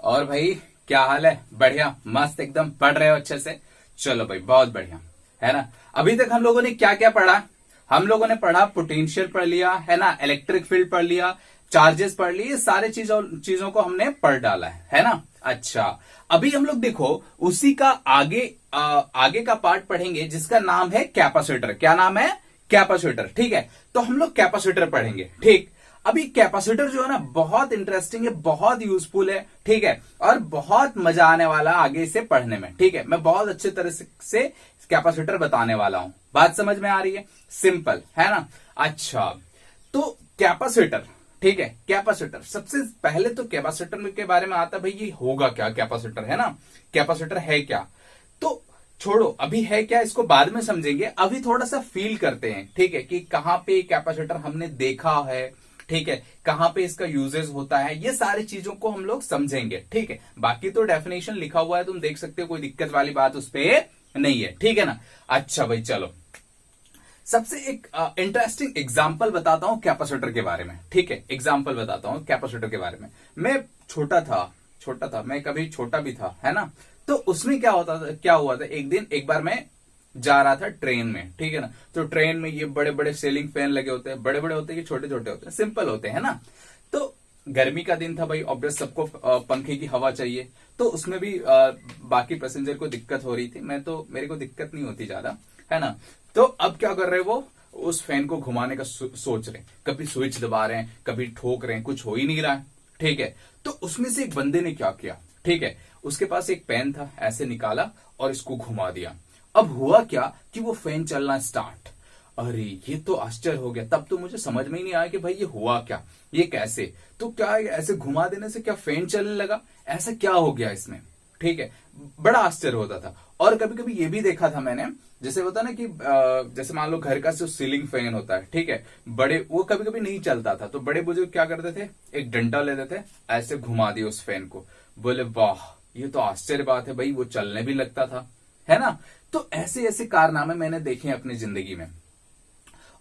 और भाई क्या हाल है? बढ़िया, मस्त एकदम। पढ़ रहे हो अच्छे से? चलो भाई, बहुत बढ़िया है ना। अभी तक हम लोगों ने क्या क्या पढ़ा? हम लोगों ने पढ़ा, पोटेंशियल पढ़ लिया है ना, इलेक्ट्रिक फील्ड पढ़ लिया, चार्जेस पढ़ लिए, सारे चीजों को हमने पढ़ डाला है ना। अच्छा, अभी हम लोग देखो उसी का आगे का पार्ट पढ़ेंगे जिसका नाम है कैपेसिटर। क्या नाम है? कैपेसिटर। ठीक है, तो हम लोग कैपेसिटर पढ़ेंगे। ठीक, अभी कैपेसिटर जो है ना बहुत इंटरेस्टिंग है, बहुत यूजफुल है। ठीक है, और बहुत मजा आने वाला आगे से पढ़ने में। ठीक है, मैं बहुत अच्छे तरह से कैपेसिटर बताने वाला हूं। बात समझ में आ रही है? सिंपल है ना। अच्छा, तो कैपेसिटर, ठीक है, कैपेसिटर सबसे पहले तो कैपेसिटर के बारे में आता है भाई, ये होगा क्या कैपेसिटर, है ना। कैपेसिटर है क्या, तो छोड़ो अभी है क्या, इसको बाद में समझेंगे। अभी थोड़ा सा फील करते हैं, ठीक है, कि कहां पे कैपेसिटर हमने देखा है, ठीक है, कहां पे इसका यूजेस होता है, ये सारी चीजों को हम लोग समझेंगे। ठीक है, बाकी तो डेफिनेशन लिखा हुआ है, तुम देख सकते हो, कोई दिक्कत वाली बात उस पर नहीं है। ठीक है ना। अच्छा भाई, चलो सबसे एक इंटरेस्टिंग एग्जाम्पल बताता हूं कैपेसिटर के बारे में। ठीक है, एग्जाम्पल बताता हूं कैपेसिटर के बारे में। मैं छोटा था, मैं कभी छोटा भी था, है ना। तो उसमें क्या हुआ था, एक बार मैं जा रहा था ट्रेन में, ठीक है ना। तो ट्रेन में ये बड़े बड़े सीलिंग फैन लगे होते हैं, बड़े बड़े होते हैं कि छोटे छोटे होते हैं, सिंपल होते हैं ना। तो गर्मी का दिन था भाई, ऑब्वियस सबको पंखे की हवा चाहिए। तो उसमें भी बाकी पैसेंजर को दिक्कत हो रही थी, मेरे को दिक्कत नहीं होती ज्यादा, है ना। तो अब क्या कर रहे, वो उस फैन को घुमाने का सोच रहे, कभी स्विच दबा रहे हैं, कभी ठोक रहे हैं, कुछ हो ही नहीं रहा है। ठीक है, तो उसमें से एक बंदे ने क्या किया, ठीक है, उसके पास एक पेन था, ऐसे निकाला और इसको घुमा दिया। अब हुआ क्या कि वो फैन चलना स्टार्ट। अरे ये तो आश्चर्य हो गया, तब तो मुझे समझ में ही नहीं आया कि भाई ये हुआ क्या, ये कैसे, तो क्या ऐसे घुमा देने से क्या फैन चलने लगा, ऐसा क्या हो गया इसमें। ठीक है, बड़ा आश्चर्य होता था। और कभी कभी ये भी देखा था मैंने, जैसे होता ना कि जैसे मान लो घर का जो सीलिंग फैन होता है, ठीक है, बड़े वो कभी कभी नहीं चलता था, तो बड़े बुजुर्ग क्या करते थे, एक डंडा लेते थे, ऐसे घुमा दिए उस फैन को, बोले वाह ये तो आश्चर्य बात है भाई, वो चलने भी लगता था, है ना। तो ऐसे ऐसे कारनामे मैंने देखे अपनी जिंदगी में।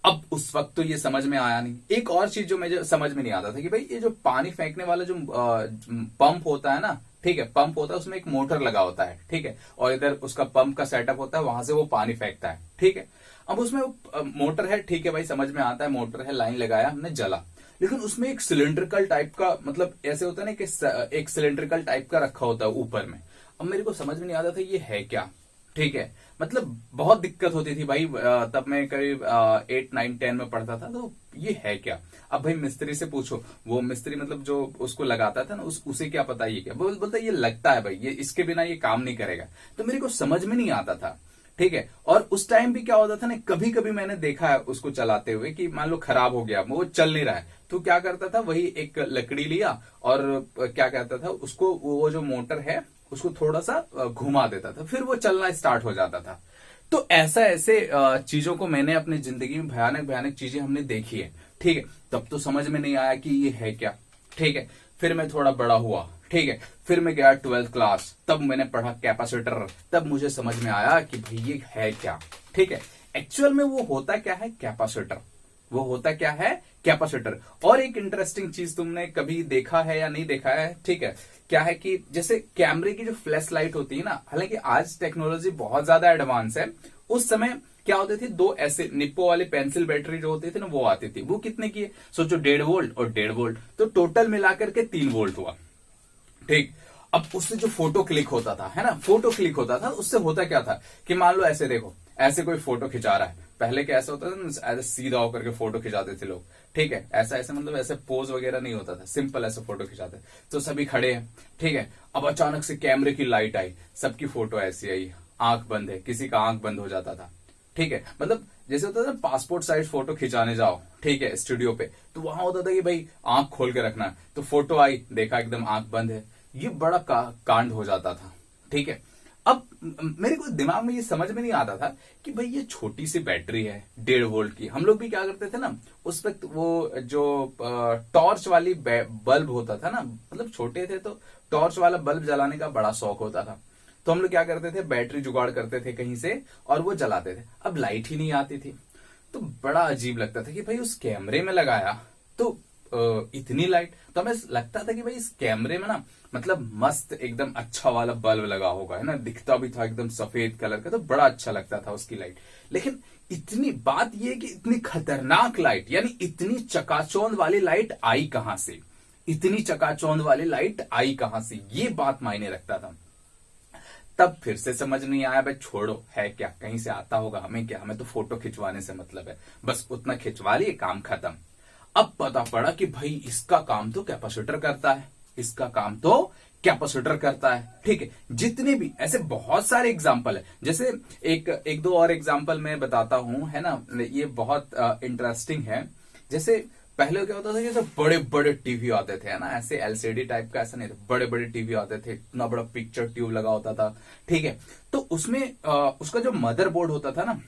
अब उस वक्त तो ये समझ में आया नहीं। एक और चीज जो मुझे समझ में नहीं आता था कि भाई ये जो पानी फेंकने वाला जो पंप होता है ना, ठीक है, पंप होता है, उसमें एक मोटर लगा होता है, ठीक है, और इधर उसका पंप का सेटअप होता है, वहां से वो पानी फेंकता है। ठीक है, अब उसमें मोटर है, ठीक है भाई, समझ में आता है, मोटर है, लाइन लगाया हमने, जला। लेकिन उसमें एक सिलेंड्रिकल टाइप का, मतलब ऐसे होता है ना कि एक सिलेंड्रिकल टाइप का रखा होता है ऊपर में। अब मेरे को समझ में नहीं आता था ये है क्या। ठीक है, मतलब बहुत दिक्कत होती थी भाई, तब मैं करीब 8, 9, 10 में पढ़ता था, तो ये है क्या। अब भाई मिस्त्री से पूछो, वो मिस्त्री मतलब जो उसको लगाता था ना, उसे क्या पता ये क्या, बोलता ये लगता है भाई, ये इसके बिना ये काम नहीं करेगा। तो मेरे को समझ में नहीं आता था। ठीक है, और उस टाइम भी क्या होता था ना, कभी कभी मैंने देखा है उसको चलाते हुए कि मान लो खराब हो गया, वो चल नहीं रहा है, तो क्या करता था, वही एक लकड़ी लिया और क्या कहता था उसको, वो जो मोटर है उसको थोड़ा सा घुमा देता था, फिर वो चलना स्टार्ट हो जाता था। तो ऐसे चीजों को मैंने अपनी जिंदगी में, भयानक भयानक चीजें हमने देखी है। ठीक है, तब तो समझ में नहीं आया कि ये है क्या। ठीक है, फिर मैं थोड़ा बड़ा हुआ, ठीक है, फिर मैं गया 12th क्लास, तब मैंने पढ़ा कैपेसिटर, तब मुझे समझ में आया कि भाई ये है क्या। ठीक है, एक्चुअल में वो होता क्या है कैपेसिटर, वो होता क्या है कैपेसिटर। और एक इंटरेस्टिंग चीज तुमने कभी देखा है या नहीं देखा है, ठीक है, क्या है कि जैसे कैमरे की जो फ्लैश लाइट होती है ना, हालांकि आज टेक्नोलॉजी बहुत ज्यादा एडवांस है, उस समय क्या होते थे, दो ऐसे निप्पो वाले पेंसिल बैटरी जो होती थी ना, वो आती थी। वो कितने की है, सोचो 1.5 वोल्ट और 1.5 वोल्ट, तो टोटल मिलाकर के 3 वोल्ट हुआ। ठीक, अब उससे जो फोटो क्लिक होता था, है ना, फोटो क्लिक होता था, उससे होता क्या था कि मान लो ऐसे देखो, ऐसे कोई फोटो खिंचा रहा है, पहले कैसा होता था, ऐसे सीधा होकर के फोटो खिंचाते थे लोग। ठीक है, ऐसा ऐसे मतलब ऐसे पोज वगैरह नहीं होता था, सिंपल ऐसे फोटो खिंचाते, तो सभी खड़े हैं। ठीक है, अब अचानक से कैमरे की लाइट आई, सबकी फोटो ऐसी आई, आंख बंद है, किसी का आंख बंद हो जाता था। ठीक है, मतलब जैसे होता था पासपोर्ट साइज फोटो खिंचाने जाओ, ठीक है, स्टूडियो पे, तो वहां होता था कि भाई आंख खोल के रखना है, तो फोटो आई, देखा एकदम आंख बंद है, ये बड़ा कांड हो जाता था। ठीक है, अब मेरे को दिमाग में ये समझ में नहीं आता था कि भाई ये छोटी सी बैटरी है 1.5 वोल्ट की, हम लोग भी क्या करते थे ना उस वक्त, वो जो टॉर्च वाली बल्ब होता था ना, मतलब छोटे थे तो टॉर्च वाला बल्ब जलाने का बड़ा शौक होता था, तो हम लोग क्या करते थे, बैटरी जुगाड़ करते थे कहीं से और वो जलाते थे। अब लाइट ही नहीं आती थी, तो बड़ा अजीब लगता था कि भाई उस कैमरे में लगाया तो इतनी लाइट, तो हमें लगता था कि भाई इस कैमरे में ना मतलब मस्त एकदम अच्छा वाला बल्ब लगा होगा, है ना, दिखता भी था एकदम सफेद कलर का, तो बड़ा अच्छा लगता था उसकी लाइट। लेकिन इतनी बात यह कि इतनी खतरनाक लाइट, यानी इतनी चकाचौंध वाली लाइट आई कहां से, इतनी चकाचौंध वाली लाइट आई कहां से, ये बात मायने रखता था। तब फिर से समझ नहीं आया, भाई छोड़ो, है क्या, कहीं से आता होगा, हमें क्या, हमें तो फोटो खिंचवाने से मतलब है, बस उतना खिंचवा लिए, काम खत्म। अब पता पड़ा कि भाई इसका काम तो कैपेसिटर करता है, इसका काम तो कैपेसिटर करता है। ठीक है, जितने भी ऐसे बहुत सारे एग्जाम्पल है, जैसे एक दो और एग्जाम्पल मैं बताता हूं, है ना, ये बहुत इंटरेस्टिंग है। जैसे पहले क्या होता था कि सब बड़े बड़े टीवी आते थे, है ना, ऐसे एलसीडी टाइप का ऐसा नहीं था, बड़े बड़े टीवी आते थे, इतना बड़ा पिक्चर ट्यूब लगा होता था। ठीक है, तो उसमें उसका जो मदरबोर्ड होता था ना,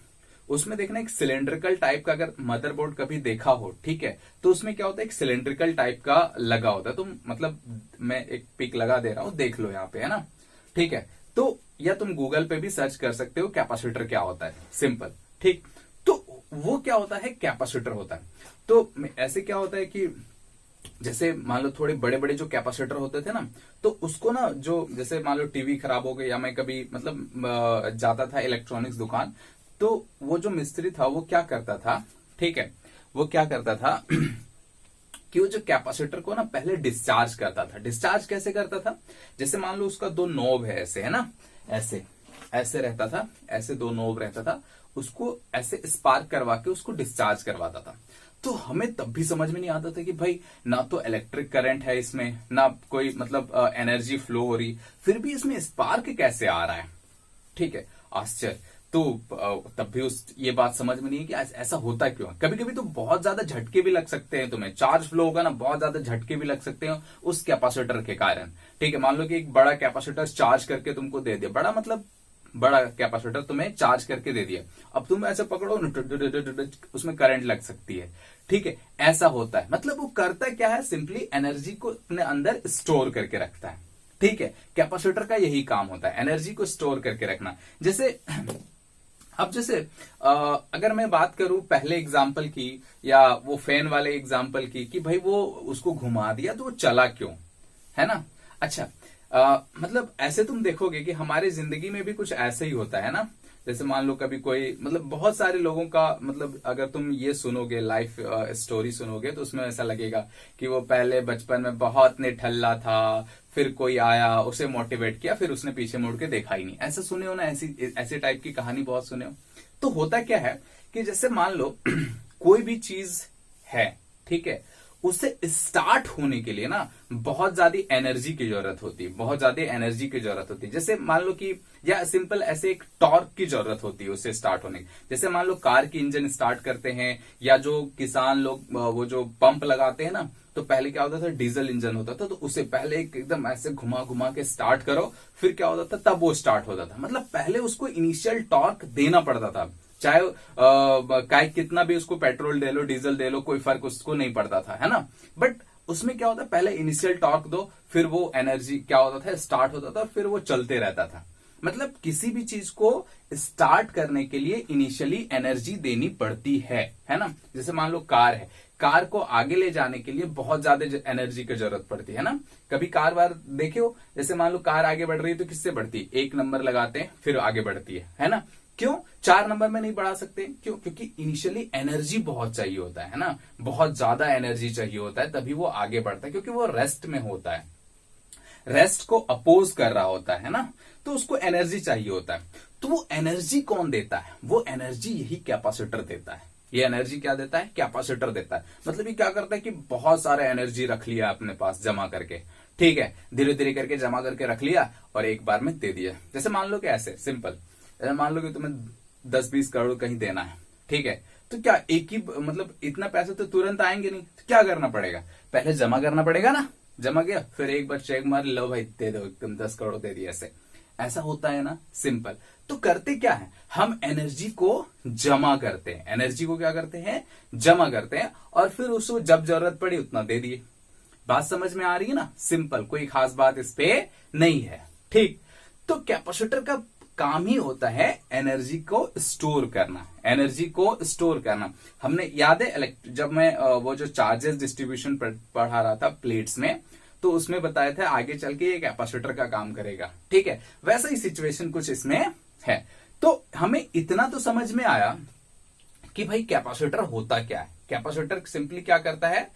उसमें देखना एक सिलेंड्रिकल टाइप का, अगर मदरबोर्ड कभी देखा हो, ठीक है, तो उसमें क्या होता है, एक सिलेंड्रिकल टाइप का लगा होता है। तो मतलब मैं एक पिक लगा दे रहा हूं, देख लो यहाँ पे, है ना। ठीक है, तो या तुम गूगल पे भी सर्च कर सकते हो कैपेसिटर क्या होता है, सिंपल। ठीक, तो वो क्या होता है, कैपेसिटर होता है। तो ऐसे क्या होता है कि जैसे मान लो थोड़े बड़े बड़े जो कैपेसिटर होते थे ना, तो उसको ना, जो जैसे मान लो टीवी खराब हो गई, या मैं कभी मतलब जाता था इलेक्ट्रॉनिक्स दुकान, तो वो जो मिस्त्री था वो क्या करता था, ठीक है, वो क्या करता था कि वो जो कैपेसिटर को ना पहले डिस्चार्ज करता था। डिस्चार्ज कैसे करता था, जैसे मान लो उसका दो नोब है ऐसे, है ना, ऐसे ऐसे रहता था, ऐसे दो नोब रहता था, उसको ऐसे स्पार्क करवा के उसको डिस्चार्ज करवाता था। तो हमें तब भी समझ में नहीं आता था कि भाई ना तो इलेक्ट्रिक करंट है इसमें, ना कोई मतलब एनर्जी फ्लो हो रही, फिर भी इसमें स्पार्क कैसे आ रहा है। ठीक है, आश्चर्य। तो तब भी ये बात समझ में नहीं है कि ऐसा होता क्यों। कभी कभी तो बहुत ज्यादा झटके भी लग सकते हैं तुम्हें, चार्ज फ्लो होगा ना, बहुत ज्यादा झटके भी लग सकते हैं उस कैपेसिटर के कारण। ठीक है, मान लो कि एक बड़ा कैपेसिटर चार्ज करके तुमको दे दिया, बड़ा मतलब बड़ा कैपेसिटर तुम्हें चार्ज करके दे दिया, अब तुम ऐसे पकड़ो, उसमें करंट लग सकती है। ठीक है, ऐसा होता है। मतलब वो करता क्या है, सिंपली एनर्जी को अपने अंदर स्टोर करके रखता है। ठीक है, कैपेसिटर का यही काम होता है, एनर्जी को स्टोर करके रखना। जैसे अब जैसे अगर मैं बात करूं पहले एग्जाम्पल की, या वो फैन वाले एग्जाम्पल की, कि भाई वो उसको घुमा दिया तो वो चला क्यों, है ना। अच्छा, मतलब ऐसे तुम देखोगे कि हमारे जिंदगी में भी कुछ ऐसे ही होता है ना। जैसे मान लो कभी कोई, मतलब बहुत सारे लोगों का, मतलब अगर तुम ये सुनोगे, लाइफ स्टोरी सुनोगे, तो उसमें ऐसा लगेगा कि वो पहले बचपन में बहुत निठल्ला था, फिर कोई आया उसे मोटिवेट किया, फिर उसने पीछे मुड़ के देखा ही नहीं। ऐसा सुने हो ना, ऐसी टाइप की कहानी बहुत सुने हो। तो होता क्या है कि जैसे मान लो कोई भी चीज है, ठीक है, उसे स्टार्ट होने के लिए ना बहुत ज्यादा एनर्जी की जरूरत होती है, बहुत ज्यादा एनर्जी की जरूरत होती है। जैसे मान लो कि, या सिंपल ऐसे एक टॉर्क की जरूरत होती है उसे स्टार्ट होने की। जैसे मान लो कार की इंजन स्टार्ट करते हैं, या जो किसान लोग वो जो पंप लगाते हैं ना, तो पहले क्या होता था, डीजल इंजन होता था, तो उसे पहले एकदम ऐसे घुमा घुमा के स्टार्ट करो, फिर क्या होता था, तब वो स्टार्ट होता था। मतलब पहले उसको इनिशियल टॉर्क देना पड़ता था, चाहे कितना भी उसको पेट्रोल दे लो, डीजल दे लो, कोई फर्क उसको नहीं पड़ता था, है ना। बट उसमें क्या होता है, पहले इनिशियल टॉर्क दो, फिर वो एनर्जी क्या होता था, स्टार्ट होता था, और फिर वो चलते रहता था। मतलब किसी भी चीज को स्टार्ट करने के लिए इनिशियली एनर्जी देनी पड़ती है ना। जैसे मान लो कार है, कार को आगे ले जाने के लिए बहुत ज्यादा एनर्जी की जरूरत पड़ती है ना। कभी कार वार देखे हो, जैसे मान लो कार आगे बढ़ रही है तो किससे बढ़ती है, 1 नंबर लगाते हैं फिर आगे बढ़ती है ना। क्यों 4 नंबर में नहीं बढ़ा सकते, क्यों, क्योंकि इनिशियली एनर्जी बहुत चाहिए होता है ना, बहुत ज्यादा एनर्जी चाहिए होता है, तभी वो आगे बढ़ता है, क्योंकि वो रेस्ट में होता है, रेस्ट को अपोज कर रहा होता है ना, तो उसको एनर्जी चाहिए होता है। तो वो एनर्जी कौन देता है, वो एनर्जी यही कैपेसिटर देता है। ये एनर्जी क्या देता है, कैपेसिटर देता है। मतलब ये क्या करता है कि बहुत सारा एनर्जी रख लिया अपने पास जमा करके, ठीक है, धीरे धीरे करके जमा करके रख लिया और एक बार में दे दिया। जैसे मान लो कि ऐसे सिंपल, मान लो कि तुम्हें 10-20 करोड़ कहीं देना है, ठीक है, तो क्या एक ही मतलब इतना पैसा तो तुरंत आएंगे नहीं, तो क्या करना पड़ेगा, पहले जमा करना पड़ेगा ना। जमा किया, फिर एक बार चेक मार लो, भाई दे दो, एकदम 10 करोड़ दे दिया, ऐसा होता है ना, सिंपल। तो करते क्या है, हम एनर्जी को जमा करते हैं, एनर्जी को क्या करते हैं, जमा करते हैं, और फिर उसको जब जरूरत पड़ी उतना दे दिए। बात समझ में आ रही है ना, सिंपल, कोई खास बात इस पे नहीं है। ठीक, तो कैपेसिटर का काम ही होता है एनर्जी को स्टोर करना, एनर्जी को स्टोर करना। हमने याद है जब मैं वो जो चार्जेस डिस्ट्रीब्यूशन पढ़ा रहा था प्लेट्स में, तो उसमें बताया था आगे चल के ये कैपेसिटर का काम करेगा, ठीक है। वैसा ही सिचुएशन कुछ इसमें है। तो हमें इतना तो समझ में आया कि भाई कैपेसिटर होता क्या है। कैपेसिटर सिंपली क्या करता है,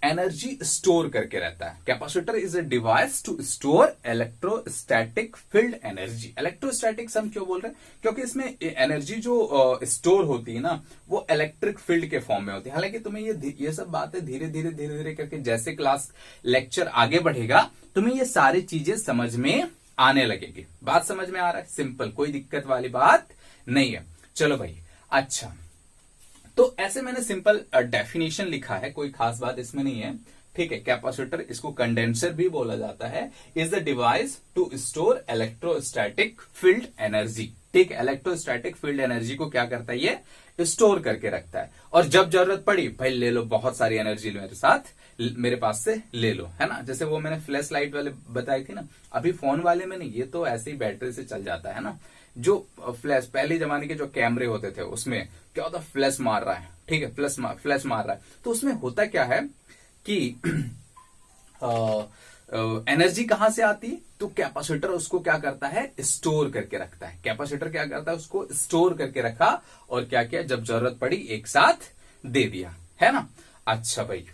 एनर्जी स्टोर करके रहता है। Capacitor is a device to store electrostatic field energy. Electrostatics हम क्यों बोल रहे हैं, क्योंकि इसमें एनर्जी जो स्टोर होती है ना, वो इलेक्ट्रिक फील्ड के फॉर्म में होती है। हालांकि तुम्हें ये सब बातें धीरे धीरे करके जैसे क्लास लेक्चर आगे बढ़ेगा तुम्हें ये सारी चीजें समझ में आने लगेगी। बात समझ में आ रहा है, सिंपल, कोई दिक्कत वाली बात नहीं है। चलो भाई, अच्छा, तो ऐसे मैंने सिंपल डेफिनेशन लिखा है, कोई खास बात इसमें नहीं है, ठीक है। कैपेसिटर, इसको कंडेंसर भी बोला जाता है, is the device to store electrostatic field energy, ठीक है। इलेक्ट्रोस्टैटिक फील्ड एनर्जी को क्या करता है, ये स्टोर करके रखता है। और जब जरूरत पड़ी भाई ले लो, बहुत सारी एनर्जी मेरे पास से ले लो, है ना। जैसे वो मैंने फ्लैश लाइट वाले बताई थी ना, अभी फोन वाले में नहीं, ये तो ऐसे ही बैटरी से चल जाता है ना। जो फ्लैश, पहले जमाने के जो कैमरे होते थे उसमें क्या होता, फ्लैश मार रहा है, ठीक है, फ्लैश मार रहा है, तो उसमें होता क्या है कि एनर्जी कहां से आती है, तो कैपेसिटर उसको क्या करता है, स्टोर करके रखता है। कैपेसिटर क्या करता है, उसको स्टोर करके रखा और क्या किया, जब जरूरत पड़ी एक साथ दे दिया, है ना। अच्छा भाई,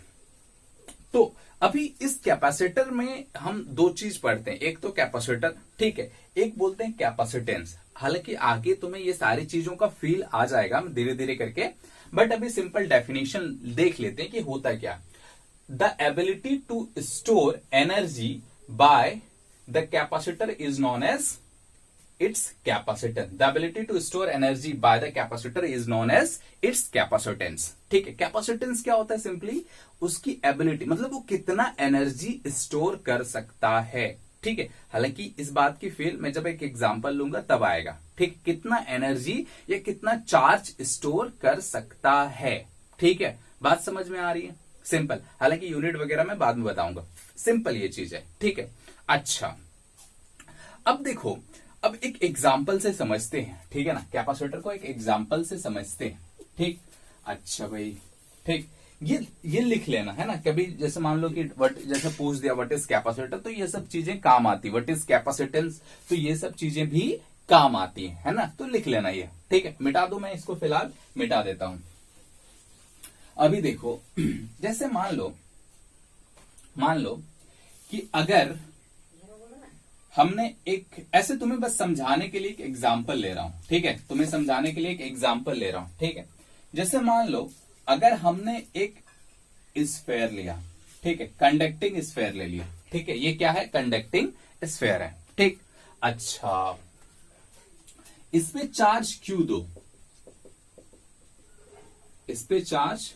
तो अभी इस कैपेसिटर में हम दो चीज पढ़ते हैं, एक तो कैपेसिटर, ठीक है, एक बोलते हैं कैपेसिटेंस। हालांकि आगे तुम्हें ये सारी चीजों का फील आ जाएगा धीरे धीरे करके, बट अभी सिंपल डेफिनेशन देख लेते हैं कि होता क्या। The ability to store energy by the capacitor is known as its capacitance. The ability to store energy by the capacitor is known as its capacitance. ठीक है, कैपेसिटेंस क्या होता है, सिंपली उसकी एबिलिटी, मतलब वो कितना एनर्जी स्टोर कर सकता है, ठीक है। हालांकि इस बात की फील मैं जब एक एग्जांपल लूंगा तब आएगा, ठीक, कितना एनर्जी या कितना चार्ज स्टोर कर सकता है, ठीक है। बात समझ में आ रही है, सिंपल। हालांकि यूनिट वगैरह मैं बाद में बताऊंगा, सिंपल ये चीज है, ठीक है। अच्छा, अब देखो, अब एक एग्जाम्पल से समझते हैं, ठीक है ना। कैपेसिटर को एक एग्जाम्पल से समझते हैं, ठीक। अच्छा भाई, ठीक, ये लिख लेना, है ना। कभी जैसे मान लो कि जैसे पूछ दिया व्हाट इज कैपेसिटर, तो ये सब चीजें काम आती, व्हाट इज कैपेसिटेंस, तो ये सब चीजें भी काम आती है ना। तो लिख लेना ये, ठीक है। मिटा दो, मैं इसको फिलहाल मिटा देता हूं। अभी देखो, जैसे मान लो कि अगर हमने एक, ऐसे तुम्हें बस समझाने के लिए एक एग्जाम्पल ले रहा हूं, ठीक है, तुम्हें समझाने के लिए एक एग्जाम्पल ले रहा हूं, ठीक है। जैसे मान लो अगर हमने एक स्फेयर लिया, ठीक है, कंडक्टिंग स्फेयर ले लिया, ठीक है, ये क्या है, कंडक्टिंग स्फेयर है, ठीक। अच्छा, इस पे चार्ज क्यू दो, इस पे चार्ज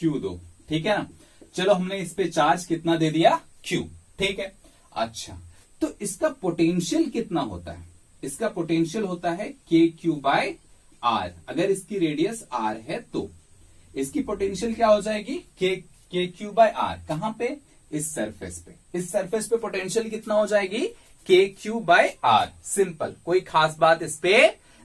क्यू दो, ठीक है ना। चलो हमने इस पे चार्ज कितना दे दिया, क्यू, ठीक है। अच्छा, तो इसका पोटेंशियल कितना होता है, इसका पोटेंशियल होता है के क्यू बाय आर। अगर इसकी रेडियस आर है तो इसकी पोटेंशियल क्या हो जाएगी, के क्यू बाय आर। कहां पे, इस सरफेस पे, इस सरफेस पे पोटेंशियल कितना हो जाएगी, के क्यू बाय आर। सिंपल, कोई खास बात इस पे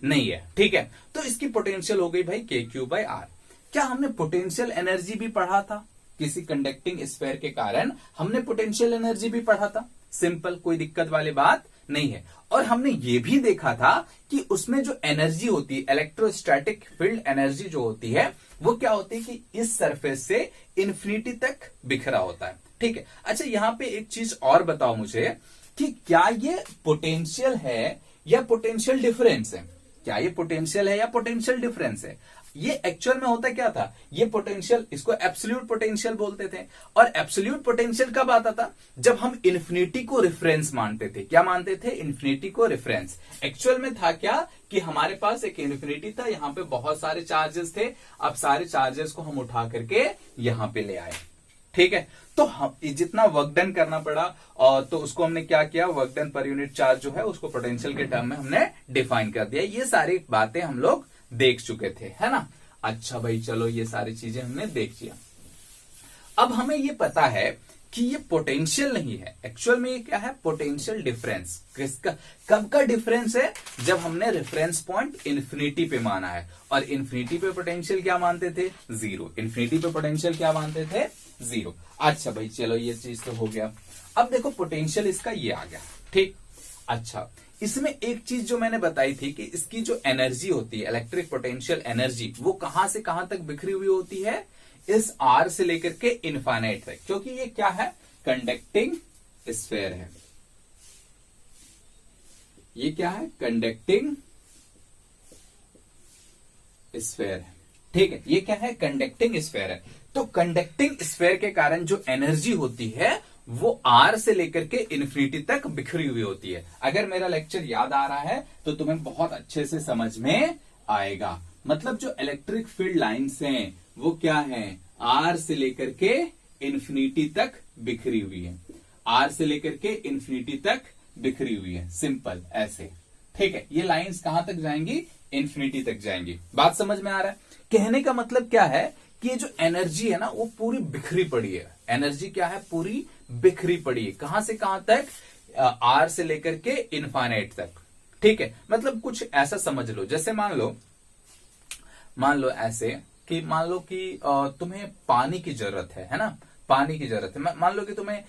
नहीं है, ठीक है। तो इसकी पोटेंशियल हो गई भाई के क्यू बाय आर। क्या हमने पोटेंशियल एनर्जी भी पढ़ा था, किसी कंडक्टिंग स्फेयर के कारण हमने पोटेंशियल एनर्जी भी पढ़ा था, सिंपल, कोई दिक्कत वाली बात नहीं है। और हमने ये भी देखा था कि उसमें जो एनर्जी होती है, इलेक्ट्रोस्टैटिक फील्ड एनर्जी जो होती है, वो क्या होती है कि इस सरफेस से इन्फिनिटी तक बिखरा होता है, ठीक है। अच्छा, यहां पे एक चीज और बताओ मुझे कि क्या ये पोटेंशियल है या पोटेंशियल डिफरेंस है, क्या ये पोटेंशियल है या पोटेंशियल डिफरेंस है। ये एक्चुअल में होता क्या था, ये पोटेंशियल, इसको एब्सोल्यूट पोटेंशियल बोलते थे। और एब्सोल्यूट पोटेंशियल कब आता था, जब हम इन्फिनिटी को रेफरेंस मानते थे। क्या मानते थे, इन्फिनिटी को रेफरेंस। एक्चुअल में था क्या कि हमारे पास एक इन्फिनिटी था, यहां पे बहुत सारे चार्जेस थे, अब सारे चार्जेस को हम उठा करके यहां पे ले आए, ठीक है। तो हम जितना वर्क डन करना पड़ा, और तो उसको हमने क्या किया, work done per unit charge जो है उसको पोटेंशियल के टर्म में हमने डिफाइन कर दिया। ये सारी बातें हम लोग देख चुके थे, है ना। अच्छा भाई, चलो ये सारी चीजें हमने देख लिया। अब हमें ये पता है कि ये पोटेंशियल नहीं है, एक्चुअल में ये क्या है, पोटेंशियल डिफरेंस। किसका, कब का डिफरेंस है, जब हमने रेफरेंस पॉइंट इन्फिनिटी पे माना है, और इन्फिनिटी पे पोटेंशियल क्या मानते थे, जीरो। इन्फिनिटी पे पोटेंशियल क्या मानते थे, जीरो। अच्छा भाई चलो ये चीज तो हो गया। अब देखो पोटेंशियल इसका ये आ गया, ठीक। अच्छा, इसमें एक चीज जो मैंने बताई थी कि इसकी जो एनर्जी होती है, इलेक्ट्रिक पोटेंशियल एनर्जी, वो कहां से कहां तक बिखरी हुई होती है, इस आर से लेकर के इनफाइनाइट तक, क्योंकि ये क्या है, कंडक्टिंग स्फीयर है। ये क्या है, कंडक्टिंग स्फीयर है, ठीक है। ये क्या है, कंडक्टिंग स्फीयर है। तो कंडक्टिंग स्फीयर के कारण जो एनर्जी होती है वो आर से लेकर के इन्फिनिटी तक बिखरी हुई होती है। अगर मेरा लेक्चर याद आ रहा है तो तुम्हें बहुत अच्छे से समझ में आएगा। मतलब जो इलेक्ट्रिक फील्ड लाइंस हैं वो क्या है, आर से लेकर के इन्फिनिटी तक बिखरी हुई है, आर से लेकर के इन्फिनिटी तक बिखरी हुई है, सिंपल ऐसे, ठीक है। ये लाइंस कहां तक जाएंगी, इन्फिनिटी तक जाएंगी। बात समझ में आ रहा है। कहने का मतलब क्या है कि ये जो एनर्जी है ना वो पूरी बिखरी पड़ी है। एनर्जी क्या है, पूरी बिखरी पड़ी है। कहां से कहां तक, आर से लेकर के इनफाइनाइट तक, ठीक है। मतलब कुछ ऐसा समझ लो, जैसे मान लो ऐसे कि मान लो कि तुम्हें पानी की जरूरत है ना, पानी की जरूरत है। मान लो कि तुम्हें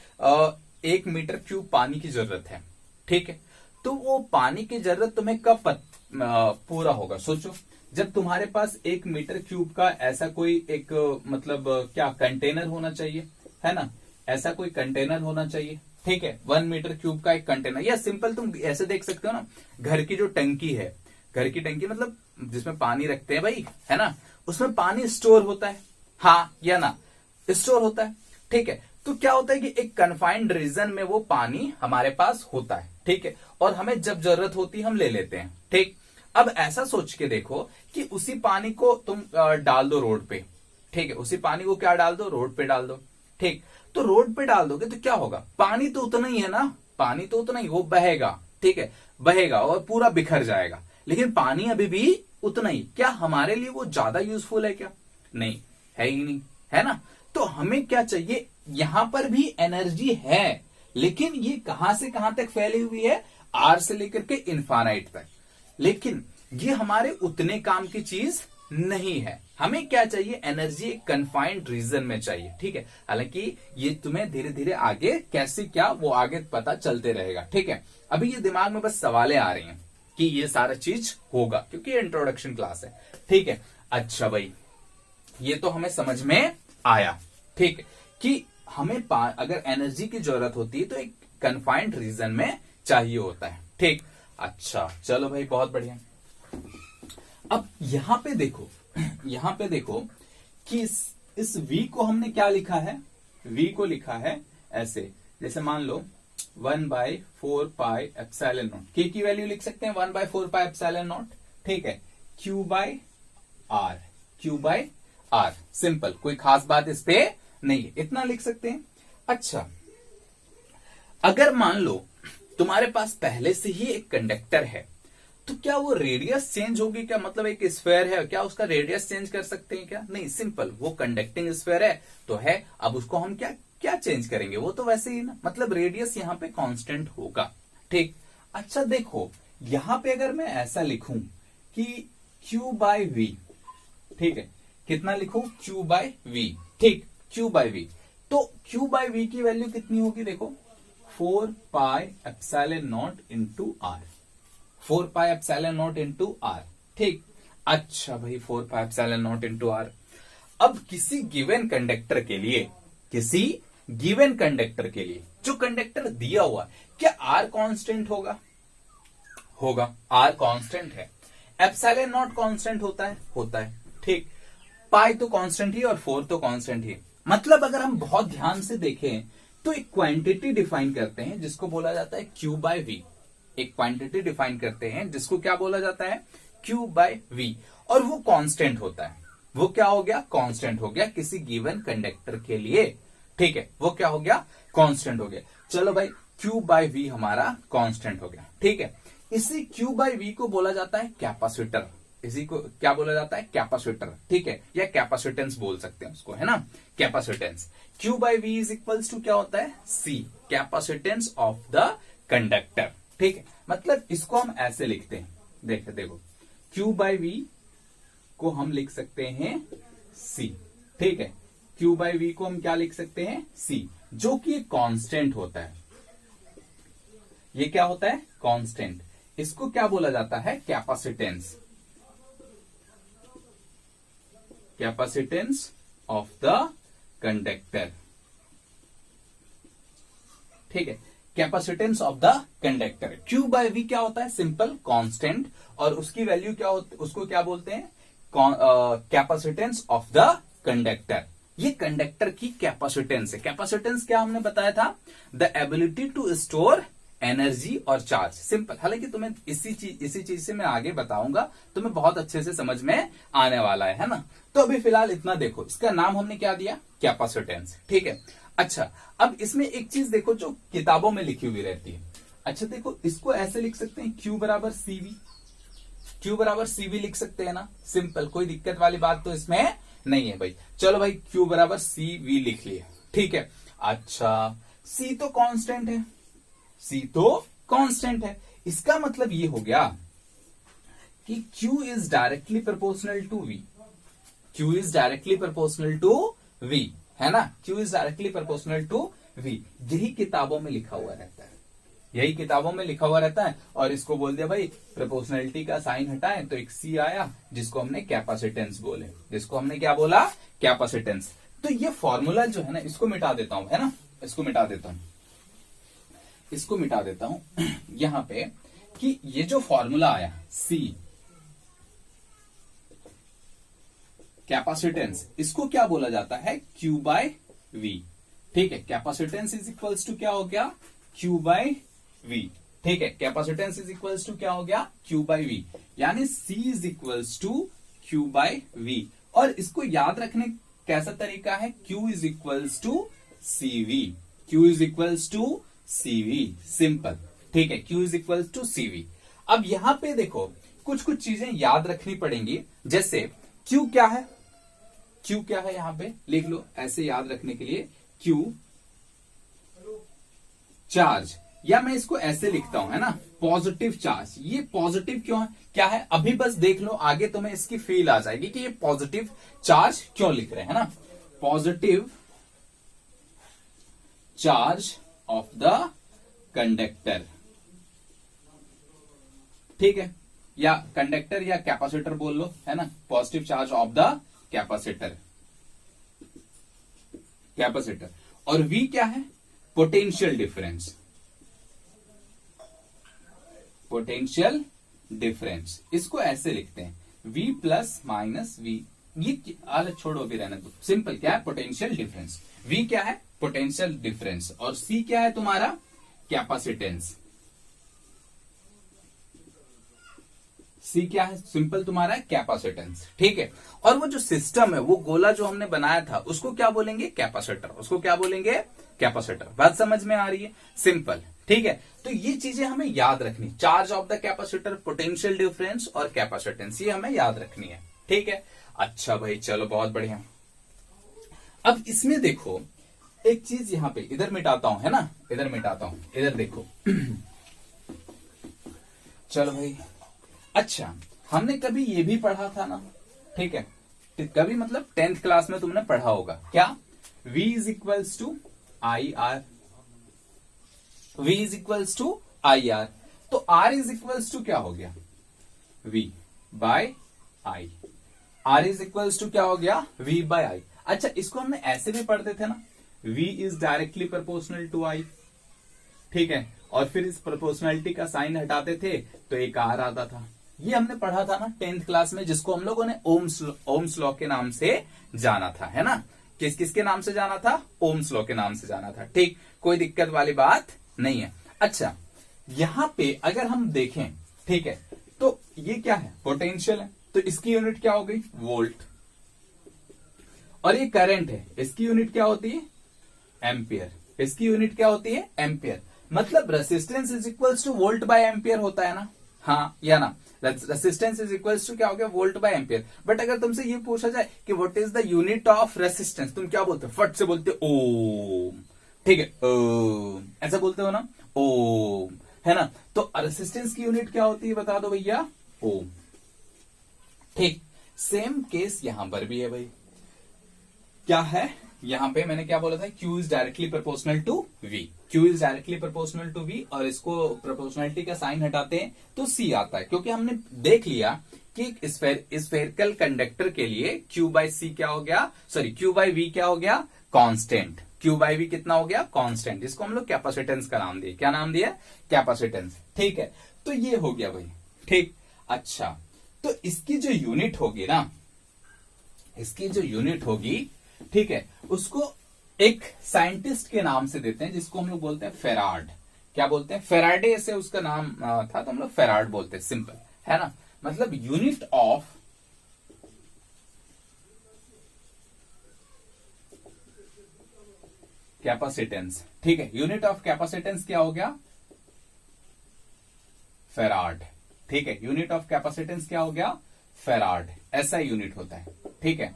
1 मीटर क्यूब पानी की जरूरत है, ठीक है। तो वो पानी की जरूरत तुम्हें कब पूरा होगा, सोचो। जब तुम्हारे पास 1 मीटर क्यूब का ऐसा कोई एक मतलब क्या कंटेनर होना चाहिए, है ना, ऐसा कोई कंटेनर होना चाहिए, ठीक है। 1 मीटर क्यूब का एक कंटेनर, या सिंपल तुम ऐसे देख सकते हो ना, घर की जो टंकी है, घर की टंकी मतलब जिसमें पानी रखते हैं भाई, है ना, उसमें पानी स्टोर होता है, हाँ या ना, स्टोर होता है, ठीक है। तो क्या होता है कि एक कन्फाइंड रीजन में वो पानी हमारे पास होता है, ठीक है, और हमें जब जरूरत होती है हम ले लेते हैं, ठीक। अब ऐसा सोच के देखो कि उसी पानी को तुम डाल दो रोड पे, ठीक है, उसी पानी को क्या डाल दो, रोड पे डाल दो, ठीक। तो रोड पे डाल दोगे तो क्या होगा, पानी तो उतना ही है ना, पानी तो उतना ही, वो बहेगा, ठीक है, बहेगा और पूरा बिखर जाएगा, लेकिन पानी अभी भी उतना ही। क्या हमारे लिए वो ज्यादा यूजफुल है क्या, नहीं है ही नहीं, है ना। तो हमें क्या चाहिए, यहां पर भी एनर्जी है, लेकिन ये कहां से कहां तक फैली हुई है, आर से लेकर के इनफाइनाइट तक। लेकिन ये हमारे उतने काम की चीज नहीं है। हमें क्या चाहिए, एनर्जी एक कन्फाइंड रीजन में चाहिए, ठीक है। हालांकि ये तुम्हें धीरे धीरे आगे कैसे क्या वो आगे पता चलते रहेगा, ठीक है। अभी ये दिमाग में बस सवालें आ रही हैं कि ये सारा चीज होगा, क्योंकि ये इंट्रोडक्शन क्लास है, ठीक है। अच्छा भाई, ये तो हमें समझ में आया, ठीक है, कि हमें अगर एनर्जी की जरूरत होती है तो एक कन्फाइंड रीजन में चाहिए होता है, ठीक। अच्छा चलो भाई, बहुत बढ़िया। अब यहां पे देखो कि इस v को हमने क्या लिखा है, v को लिखा है ऐसे, जैसे मान लो 1/4 पाई एप्सिलॉन नॉट, k की वैल्यू लिख सकते हैं 1/4 पाई एप्सिलॉन नॉट, ठीक है, Q/R, सिंपल, कोई खास बात इस पे नहीं है, इतना लिख सकते हैं। अच्छा, अगर मान लो तुम्हारे पास पहले से ही एक कंडक्टर है, तो क्या वो रेडियस चेंज होगी क्या, मतलब एक स्फीयर है, क्या उसका रेडियस चेंज कर सकते हैं क्या, नहीं, सिंपल, वो कंडक्टिंग स्फीयर है तो है, अब उसको हम क्या चेंज करेंगे, वो तो वैसे ही ना, मतलब रेडियस यहाँ पे कांस्टेंट होगा, ठीक। अच्छा देखो, यहां पे अगर मैं ऐसा लिखूं कि Q/V, ठीक है, कितना लिखूं, Q/V, ठीक, Q/V, तो Q/V की वैल्यू कितनी होगी, देखो 4 pi epsilon nought into r, 4 pi epsilon nought into r, ठीक। अच्छा भाई, 4 pi epsilon nought into r. अब किसी गिवन कंडक्टर के लिए जो कंडक्टर दिया हुआ, क्या आर कांस्टेंट होगा, आर कांस्टेंट है, एप्सिलॉन नॉट कांस्टेंट होता है, ठीक। पाई तो कांस्टेंट ही और 4 तो कांस्टेंट ही। मतलब अगर हम बहुत ध्यान से देखें तो एक क्वांटिटी डिफाइन करते हैं जिसको बोला जाता है Q/V, एक क्वांटिटी डिफाइन करते हैं जिसको क्या बोला जाता है, Q/V, और वो कांस्टेंट होता है। वो क्या हो गया, कांस्टेंट हो गया किसी गिवन कंडक्टर के लिए, ठीक है, वो क्या हो गया, कांस्टेंट हो गया। चलो भाई, Q/V हमारा कांस्टेंट हो गया, ठीक है। इसी Q/V को बोला जाता है कैपेसिटर, इसी को क्या बोला जाता है, कैपेसिटर, ठीक है, या कैपेसिटेंस बोल सकते हैं उसको, है ना, capacitance. Q by V is equals to क्या होता है, C, capacitance of the conductor, ठीक है। मतलब इसको हम ऐसे लिखते हैं, देखो Q बाई वी को हम लिख सकते हैं C, ठीक है, Q बाई वी को हम क्या लिख सकते हैं, C, जो कि कांस्टेंट होता है। ये क्या होता है, कांस्टेंट। इसको क्या बोला जाता है, capacitance, capacitance of the conductor, ठीक है, capacitance of the conductor. Q by V क्या होता है, सिंपल कांस्टेंट, और उसकी वैल्यू क्या होती है, उसको क्या बोलते हैं, कैपेसिटेंस ऑफ द कंडक्टर। ये कंडक्टर की कैपेसिटेंस है। कैपेसिटेंस क्या हमने बताया था, the ability to store energy और चार्ज, सिंपल। हालांकि तुम्हें इसी चीज से मैं आगे बताऊंगा, तुम्हें बहुत अच्छे से समझ में आने वाला है ना। तो अभी फिलहाल इतना देखो, इसका नाम हमने क्या दिया, कैपेसिटेंस, ठीक है। अच्छा, अब इसमें एक चीज देखो जो किताबों में लिखी हुई रहती है। अच्छा देखो, इसको ऐसे लिख सकते हैं, Q बराबर CV, Q बराबर CV लिख सकते हैं ना, सिंपल, कोई दिक्कत वाली बात तो इसमें नहीं है भाई। चलो भाई, Q बराबर CV लिख लिए, ठीक है। अच्छा, C तो कांस्टेंट है, C तो कांस्टेंट है, इसका मतलब ये हो गया कि Q is directly proportional to V, Q is directly proportional to V, है ना, Q is directly proportional to V। यही किताबों में लिखा हुआ रहता है, यही किताबों में लिखा हुआ रहता है। और इसको बोल दिया भाई, प्रोपोर्शनलिटी का साइन हटाएं तो एक C आया, जिसको हमने कैपेसिटेंस बोले, जिसको हमने क्या बोला, कैपेसिटेंस। तो ये फॉर्मूला जो है ना, इसको मिटा देता हूं, है ना, इसको मिटा देता हूं, इसको मिटा देता हूं यहां पे, कि ये जो फॉर्मूला आया C, कैपेसिटेंस, इसको क्या बोला जाता है, Q बाय V, ठीक है। कैपेसिटेंस इज इक्वल्स टू क्या हो गया, Q बाय V, ठीक है। कैपेसिटेंस इज इक्वल्स टू क्या हो गया, Q बाय V, यानी C is equals to Q by V। और इसको याद रखने कैसा तरीका है, Q is equals to CV, Q is equals to CV, simple, ठीक है, Q is equals to CV। अब यहां पे देखो, कुछ चीजें याद रखनी पड़ेंगी, जैसे Q क्या है, Q क्या है, यहां पे लिख लो ऐसे याद रखने के लिए, Q चार्ज, या मैं इसको ऐसे लिखता हूं, है ना, पॉजिटिव चार्ज। ये पॉजिटिव क्यों है, क्या है, अभी बस देख लो, आगे तुम्हें इसकी फील आ जाएगी कि ये पॉजिटिव चार्ज क्यों लिख रहे हैं ना, positive charge of the conductor, ठीक है, या कंडक्टर या कैपेसिटर बोल लो, है ना, positive charge of the capacitor, capacitor. और V क्या है, पोटेंशियल डिफरेंस, पोटेंशियल डिफरेंस, इसको ऐसे लिखते हैं, V प्लस माइनस V। ये अलग छोड़ो, अभी रहने दो, सिंपल क्या है, पोटेंशियल डिफरेंस। V क्या है, पोटेंशियल डिफरेंस, और C क्या है तुम्हारा, कैपेसिटेंस। C क्या है, सिंपल तुम्हारा कैपेसिटेंस, ठीक है। और वो जो सिस्टम है, वो गोला जो हमने बनाया था, उसको क्या बोलेंगे, कैपेसिटर, उसको क्या बोलेंगे, कैपेसिटर। बात समझ में आ रही है, सिंपल, ठीक है। तो ये चीजें हमें याद रखनी, charge of the capacitor, potential difference और कैपेसिटेंस, ये हमें याद रखनी है, ठीक है। अच्छा भाई, चलो बहुत बढ़िया। अब इसमें देखो, एक चीज यहां पे इधर मिटाता हूं, है ना, इधर मिटाता हूं, इधर देखो चलो भाई। अच्छा, हमने कभी ये भी पढ़ा था ना, ठीक है, कभी मतलब 10th क्लास में तुमने पढ़ा होगा, क्या, V is equals to IR, V is equals to IR। तो R इज इक्वल्स टू क्या हो गया, V by I, R is equals to क्या हो गया, V बाय I। अच्छा, इसको हमने ऐसे भी पढ़ते थे ना, V is directly proportional to I, ठीक है, और फिर इस प्रोपोर्शनलिटी का साइन हटाते थे तो एक R आता था। ये हमने पढ़ा था ना 10th क्लास में, जिसको हम लोगों ने ओम्स लॉ के नाम से जाना था, है ना, किसके नाम से जाना था, ओम्स लॉ के नाम से जाना था, ठीक, कोई दिक्कत वाली बात नहीं है। अच्छा, यहां पे अगर हम देखें, ठीक है, तो ये क्या है, पोटेंशियल है, तो इसकी यूनिट क्या हो गई, वोल्ट, और ये करंट है, इसकी यूनिट क्या होती है, एम्पियर, इसकी यूनिट क्या होती है, एम्पियर। मतलब resistance is equals two volt by ampere होता है ना, हाँ या ना, रेसिस्टेंस इज इक्वल्स टू क्या हो गया, वोल्ट बाय एम्पियर। बट अगर तुमसे ये पूछा जाए कि what is the unit of resistance, तुम क्या बोलते हो, फट से बोलते हो ओम, ठीक है, ओम ऐसा बोलते हो ना, ओम, है ना। तो रेसिस्टेंस की यूनिट क्या होती है बता दो भैया, ओम। ठीक, सेम केस यहां पर भी है भाई, क्या है यहां पे मैंने क्या बोला था, Q is directly proportional to V, Q is directly proportional to V, और इसको प्रोपोर्शनलिटी का साइन हटाते हैं तो C आता है, क्योंकि हमने देख लिया कि स्फेरिकल कंडक्टर के लिए Q बाई C क्या हो गया, सॉरी Q बाई V क्या हो गया, कांस्टेंट। Q बाई V कितना हो गया, कांस्टेंट। इसको हम लोग कैपेसिटेंस का नाम दिए, क्या नाम दिया, कैपेसिटेंस। ठीक है, तो ये हो गया भाई। ठीक, अच्छा, तो इसकी जो यूनिट होगी ना, इसकी जो यूनिट होगी, ठीक है, उसको एक साइंटिस्ट के नाम से देते हैं जिसको हम लोग बोलते हैं फेराड। क्या बोलते हैं, फेराडे से उसका नाम था, तो हम लोग फेराड बोलते हैं, सिंपल है ना। मतलब यूनिट ऑफ कैपेसिटेंस, ठीक है, यूनिट ऑफ कैपेसिटेंस क्या हो गया, फेराड। ठीक है, यूनिट ऑफ कैपेसिटेंस क्या हो गया, फेराड, ऐसा यूनिट होता है। ठीक है,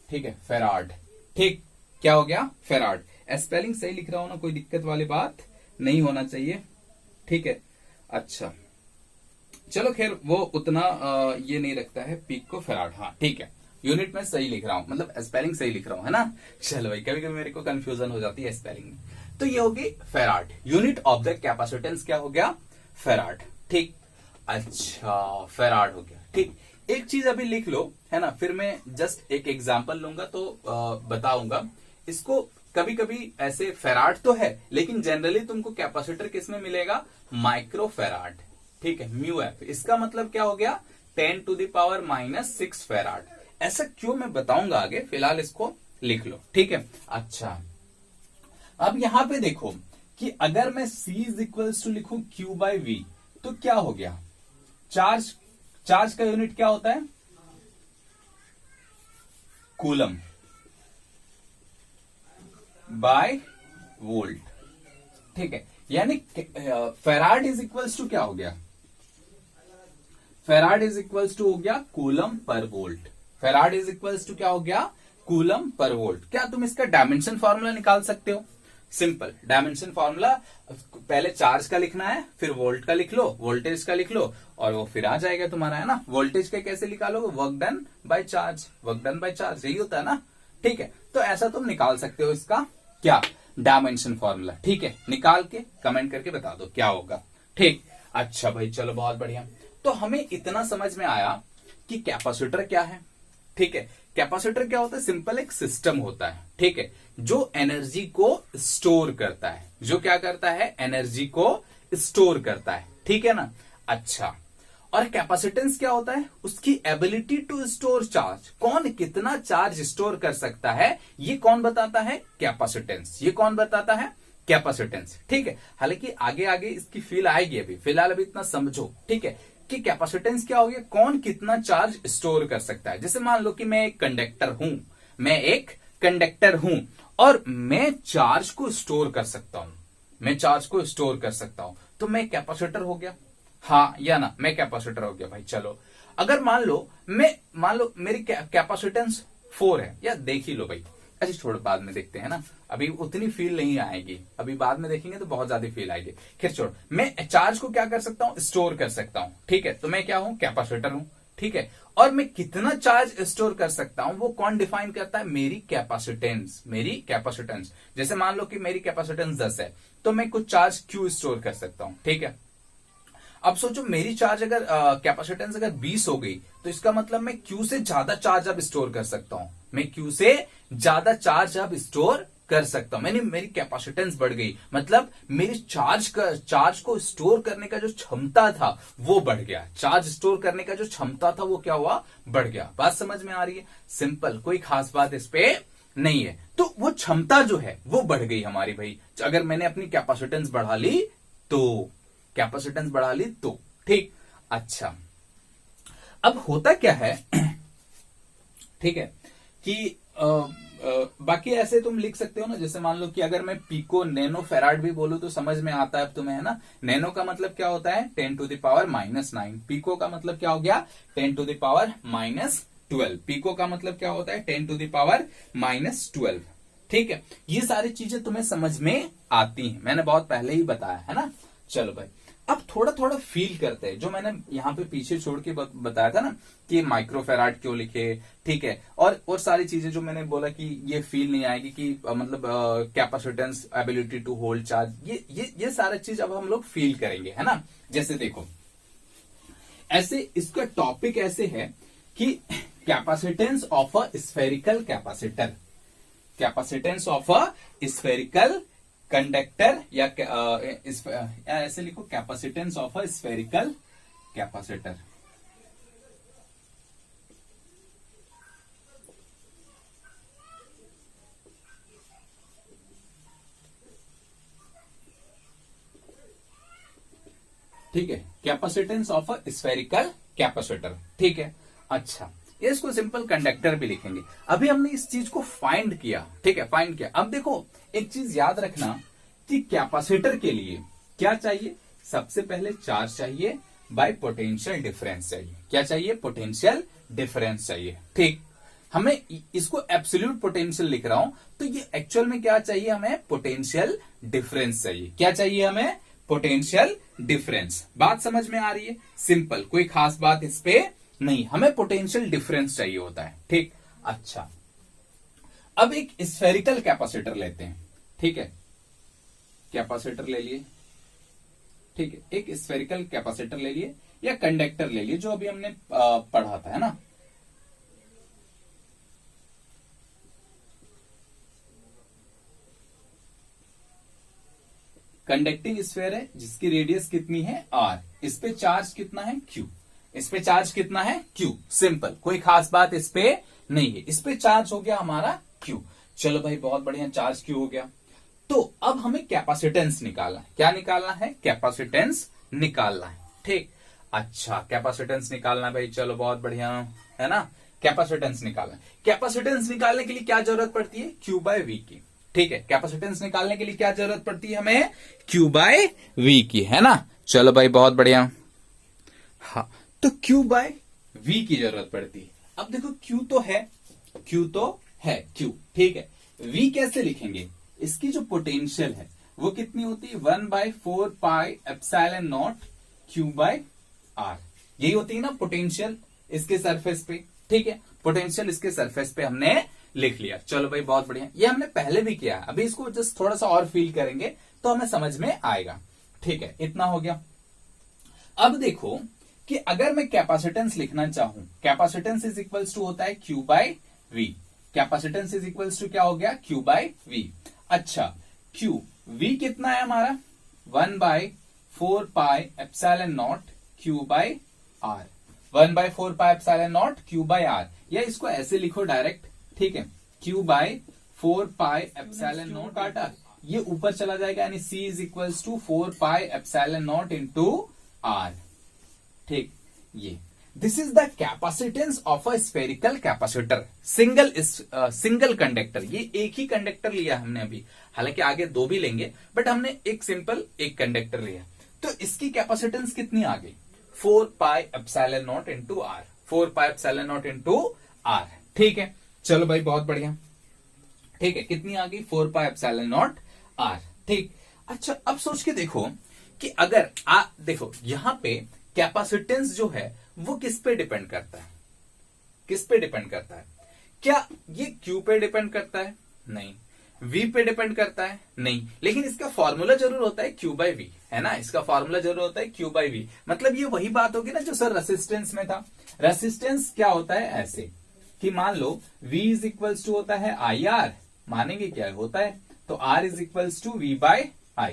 ठीक है, फेराड। ठीक, क्या हो गया, फेराड। स्पेलिंग सही लिख रहा हूं ना, कोई दिक्कत वाली बात नहीं होना चाहिए। ठीक है, अच्छा चलो खैर वो उतना ये नहीं रखता है, पीक को फेराड, हाँ ठीक है, यूनिट में सही लिख रहा हूं, मतलब स्पेलिंग सही लिख रहा हूं, है ना। चलो भाई, कभी कभी मेरे को कंफ्यूजन हो जाती है स्पेलिंग में। तो ये होगी farad, unit of the capacitance क्या हो गया, फेराड। ठीक, अच्छा फेराड हो गया। ठीक, एक चीज अभी लिख लो, है ना, फिर मैं जस्ट एक एग्जांपल लूंगा तो बताऊंगा इसको। कभी कभी ऐसे फेराड तो है, लेकिन जनरली तुमको कैपेसिटर किसमें मिलेगा, माइक्रो फेराड। ठीक है, म्यू एफ, इसका मतलब क्या हो गया, 10⁻⁻⁻6 फेराड। ऐसा क्यों मैं बताऊंगा आगे, फिलहाल इसको लिख लो। ठीक है, अच्छा अब यहां पे देखो कि अगर मैं C इज इक्वल्स टू लिखूं Q बाई V, तो क्या हो गया, चार्ज, चार्ज का यूनिट क्या होता है, कूलम बाय वोल्ट। ठीक है, यानी फेराड इज इक्वल्स टू क्या हो गया, फेराड इज इक्वल्स टू हो गया कूलम पर volt. Farad is equals to क्या हो गया, कूलम पर वोल्ट। क्या तुम इसका डायमेंशन फॉर्मूला निकाल सकते हो, सिंपल डायमेंशन फॉर्मूला, पहले चार्ज का लिखना है, फिर वोल्ट का लिख लो, वोल्टेज का लिख लो, और वो फिर आ जाएगा तुम्हारा, है ना। वोल्टेज का कैसे निकालोगे, work done by charge, work done by charge, यही होता है ना। ठीक है, तो ऐसा तुम निकाल सकते हो इसका क्या, डायमेंशन फॉर्मूला। ठीक है, निकाल के कमेंट करके बता दो क्या होगा। ठीक, अच्छा भाई चलो बहुत बढ़िया। तो हमें इतना समझ में आया कि कैपेसिटर क्या है। ठीक है, कैपेसिटर क्या होता है, सिंपल एक सिस्टम होता है, ठीक है, जो एनर्जी को स्टोर करता है, जो क्या करता है, एनर्जी को स्टोर करता है। ठीक है ना, अच्छा, और कैपेसिटेंस क्या होता है, उसकी एबिलिटी टू स्टोर चार्ज, कौन कितना चार्ज स्टोर कर सकता है, ये कौन बताता है, कैपेसिटेंस। ये कौन बताता है, कैपेसिटेंस। ठीक है, हालांकि आगे आगे इसकी फील आएगी, अभी फिलहाल अभी इतना समझो। ठीक है, कि कैपेसिटेंस क्या हो गया, कौन कितना चार्ज स्टोर कर सकता है। जैसे मान लो कि मैं एक कंडक्टर हूं, मैं एक कंडक्टर हूं और मैं चार्ज को स्टोर कर सकता हूं, मैं चार्ज को स्टोर कर सकता हूं, तो मैं कैपेसिटर हो गया, हाँ या ना, मैं कैपेसिटर हो गया भाई। चलो अगर मान लो मेरी कैपेसिटेंस 4 है, या देख ही लो भाई, अच्छा छोड़ बाद में देखते हैं ना, अभी उतनी फील नहीं आएगी, अभी बाद में देखेंगे तो बहुत ज्यादा फील आएगी। खैर छोड़, मैं चार्ज को क्या कर सकता हूं, स्टोर कर सकता हूं। ठीक है, तो मैं क्या हूं, कैपेसिटर हूं। ठीक है, और मैं कितना चार्ज स्टोर कर सकता हूं वो कौन डिफाइन करता है, मेरी कैपेसिटेंस, मेरी कैपेसिटेंस। जैसे मान लो कि मेरी कैपेसिटेंस 10 है, तो मैं कुछ चार्ज Q स्टोर कर सकता हूं। ठीक है, अब सोचो मेरी चार्ज अगर कैपेसिटेंस अगर 20 हो गई, तो इसका मतलब मैं Q से ज्यादा चार्ज अब स्टोर कर सकता हूं, मैं Q से ज्यादा चार्ज अब स्टोर कर सकता हूं, मैंने मेरी कैपेसिटेंस बढ़ गई, मतलब मेरी चार्ज को स्टोर करने का जो क्षमता था वो बढ़ गया, चार्ज स्टोर करने का जो क्षमता था वो क्या हुआ, बढ़ गया। बात समझ में आ रही है, सिंपल, कोई खास बात इस पे नहीं है। तो वो क्षमता जो है वो बढ़ गई हमारी भाई, अगर मैंने अपनी कैपेसिटेंस बढ़ा ली तो, कैपेसिटेंस बढ़ा ली तो। ठीक, अच्छा अब होता क्या है ठीक है, कि बाकी ऐसे तुम लिख सकते हो ना, जैसे मान लो कि अगर मैं पिको नैनो फेराड भी बोलूं तो समझ में आता है अब तुम्हें, है ना। नैनो का मतलब क्या होता है 10⁻⁻⁹, पिको का मतलब क्या हो गया 10⁻⁻12, पिको का मतलब क्या होता है 10⁻⁻12। ठीक है, ये सारी चीजें तुम्हें समझ में आती हैं, मैंने बहुत पहले ही बताया है ना। चलो भाई, अब थोड़ा थोड़ा फील करते हैं, जो मैंने यहाँ पे पीछे छोड़ के बताया था ना कि माइक्रोफेराड क्यों लिखे, ठीक है, और सारी चीजें जो मैंने बोला कि ये फील नहीं आएगी कि मतलब capacitance, ability to hold charge, ये सारा चीज अब हम लोग फील करेंगे, है ना। जैसे देखो, ऐसे इसका टॉपिक ऐसे है कि capacitance of a spherical capacitor, capacitance of a spherical conductor, या ऐसे लिखो capacitance of a spherical capacitor. ठीक है, capacitance of a spherical capacitor, ठीक है। अच्छा, इसको सिंपल कंडक्टर भी लिखेंगे। अभी हमने इस चीज को फाइंड किया, ठीक है, फाइंड किया। अब देखो, एक चीज याद रखना कि कैपेसिटर के लिए क्या चाहिए, सबसे पहले चार्ज चाहिए बाय पोटेंशियल डिफरेंस चाहिए। क्या चाहिए, पोटेंशियल डिफरेंस चाहिए, ठीक। हमें इसको एब्सोल्यूट पोटेंशियल लिख रहा हूं, तो ये एक्चुअल में क्या चाहिए, हमें पोटेंशियल डिफरेंस चाहिए। क्या चाहिए हमें, पोटेंशियल डिफरेंस। बात समझ में आ रही है, सिंपल, कोई खास बात इस पे नहीं, हमें पोटेंशियल डिफरेंस चाहिए होता है, ठीक। अच्छा, अब एक स्फेरिकल कैपेसिटर लेते हैं, ठीक है, कैपेसिटर ले लिए, ठीक है, एक स्फेरिकल कैपेसिटर ले लिए या कंडक्टर ले लिए, जो अभी हमने पढ़ा था, है ना। कंडक्टिंग स्फेयर है जिसकी रेडियस कितनी है r, इस पे चार्ज कितना है q, इस पे चार्ज कितना है q, सिंपल, कोई खास बात इस पे नहीं है, इस पे चार्ज हो गया हमारा q। चलो भाई, बहुत बढ़िया, चार्ज q हो गया। तो अब हमें कैपेसिटेंस निकालना है। क्या निकालना है, कैपेसिटेंस निकालना है, ठीक। अच्छा, कैपेसिटेंस निकालना है भाई, चलो बहुत बढ़िया, है ना। कैपेसिटेंस निकालना है, कैपेसिटेंस निकालने के लिए क्या जरूरत पड़ती है, Q/V की, ठीक है। कैपेसिटेंस निकालने के लिए क्या जरूरत पड़ती है हमें, Q/V की, है ना। चलो भाई, बहुत बढ़िया, हाँ, तो Q/V की जरूरत पड़ती है। अब देखो, Q तो है, Q, ठीक है। V कैसे लिखेंगे, इसकी जो पोटेंशियल है वो कितनी होती है, 1/4πε0 Q/R, यही होती है ना पोटेंशियल इसके सरफेस पे, ठीक है। पोटेंशियल इसके सरफेस पे हमने लिख लिया। चलो भाई, बहुत बढ़िया, ये हमने पहले भी किया है, अभी इसको जस्ट थोड़ा सा और फील करेंगे तो हमें समझ में आएगा, ठीक है। इतना हो गया। अब देखो कि अगर मैं कैपेसिटेंस लिखना चाहूं, कैपेसिटेंस इज इक्वल्स टू होता है Q/V, capacitance is equals to क्या हो गया, Q/V। अच्छा, V कितना है हमारा, 1/4πε0 Q/R, 1/4πε0 Q/R, या इसको ऐसे लिखो डायरेक्ट, ठीक है, Q/4πε0 काटा, ये ऊपर चला जाएगा, यानी C is equals to 4πε0 into R, ठीक। ये this is the capacitance of a spherical capacitor, single conductor. ये एक ही कंडक्टर लिया हमने अभी, हालांकि आगे दो भी लेंगे, बट हमने एक सिंपल एक कंडक्टर लिया। तो इसकी कैपेसिटेंस कितनी आ गई, 4πε0 इंटू R, 4πε0 इंटू R, ठीक है। चलो भाई, बहुत बढ़िया, ठीक है, कितनी आ गई, 4πε0 R, ठीक। अच्छा, अब सोच के देखो कि अगर देखो यहां पे कैपेसिटेंस जो है वो किस पे डिपेंड करता है, किस पे डिपेंड करता है, क्या ये Q पे डिपेंड करता है, नहीं। V पे डिपेंड करता है, नहीं। लेकिन इसका फॉर्मूला जरूर होता है Q/V, है ना, इसका फॉर्मूला जरूर होता है Q/V। मतलब ये वही बात होगी ना जो सर रेसिस्टेंस में था। रेसिस्टेंस क्या होता है, ऐसे कि मान लो V इज इक्वल्स टू होता है IR, मानेंगे क्या होता है, तो R is equals to V/I,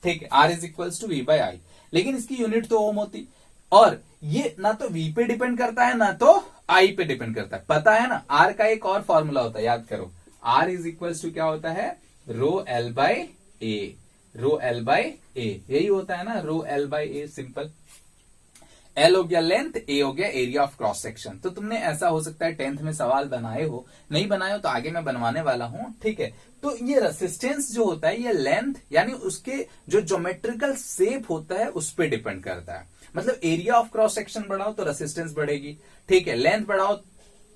ठीक है, R is equals to V/I। लेकिन इसकी यूनिट तो ओम होती, और ये ना तो V पे डिपेंड करता है ना तो I पे डिपेंड करता है, पता है ना। R का एक और फॉर्मूला होता है, याद करो, R इज इक्वल्स टू क्या होता है, ρL/A, यही होता है ना, ρL/A, सिंपल। एल हो गया लेंथ, ए हो गया एरिया ऑफ क्रॉस सेक्शन। तो तुमने ऐसा हो सकता है 10th में सवाल बनाए हो, नहीं बनाए हो तो आगे मैं बनवाने वाला हूं, ठीक है। तो ये रेसिस्टेंस जो होता है ये लेंथ यानी उसके जो ज्योमेट्रिकल शेप होता है उस पर डिपेंड करता है। मतलब एरिया ऑफ क्रॉस सेक्शन बढ़ाओ तो रेसिस्टेंस बढ़ेगी, ठीक है। लेंथ बढ़ाओ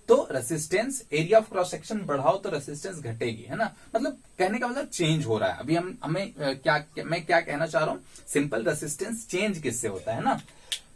तो resistance, area of cross section बढ़ाओ तो रेसिस्टेंस घटेगी, है ना। मतलब कहने का मतलब चेंज हो रहा है। अभी मैं क्या कहना चाह रहा हूं, सिंपल रेसिस्टेंस चेंज किससे होता है ना।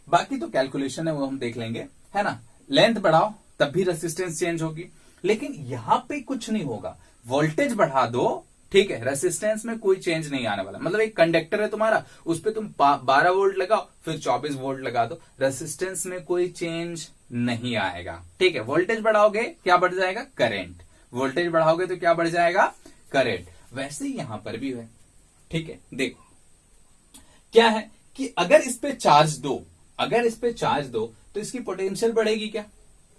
बाकी तो कैलकुलेशन है वो हम देख लेंगे, है ना। लेंथ बढ़ाओ तब भी रेसिस्टेंस चेंज होगी, लेकिन यहां पे कुछ नहीं होगा। वोल्टेज बढ़ा दो, ठीक है, रेसिस्टेंस में कोई चेंज नहीं आने वाला। मतलब एक कंडक्टर है तुम्हारा, उस पर तुम 12 वोल्ट लगाओ फिर 24 वोल्ट लगा दो, रेसिस्टेंस में कोई चेंज नहीं आएगा, ठीक है। वोल्टेज बढ़ाओगे क्या बढ़ जाएगा, करंट। वोल्टेज बढ़ाओगे तो क्या बढ़ जाएगा, करंट। वैसे ही यहां पर भी है, ठीक है। देखो क्या है कि अगर इस पे चार्ज दो, अगर इस पे चार्ज दो तो इसकी पोटेंशियल बढ़ेगी क्या,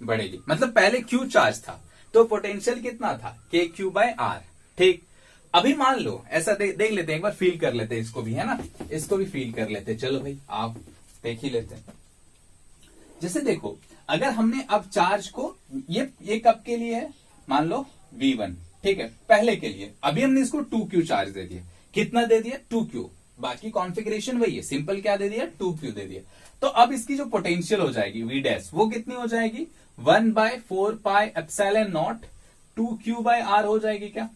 बढ़ेगी। मतलब पहले क्यू चार्ज था तो पोटेंशियल कितना था, के क्यू बाय आर, ठीक। अभी मान लो ऐसा देख लेते हैं, एक बार फील कर लेते हैं इसको भी, है ना। इसको भी फील कर लेते हैं, चलो भाई आप देख ही लेते हैं। जैसे देखो अगर हमने अब चार्ज को, ये कब के लिए है, मान लो V1, ठीक है, पहले के लिए। अभी हमने इसको 2Q चार्ज दे दिया, कितना दे दिया, 2Q। बाकी कॉन्फ़िगरेशन वही है, सिंपल क्या दे दिया, 2Q दे दिया। तो अब इसकी जो पोटेंशियल हो जाएगी V डैश, वो कितनी हो जाएगी, 1/4πε0 2Q/R हो जाएगी क्या,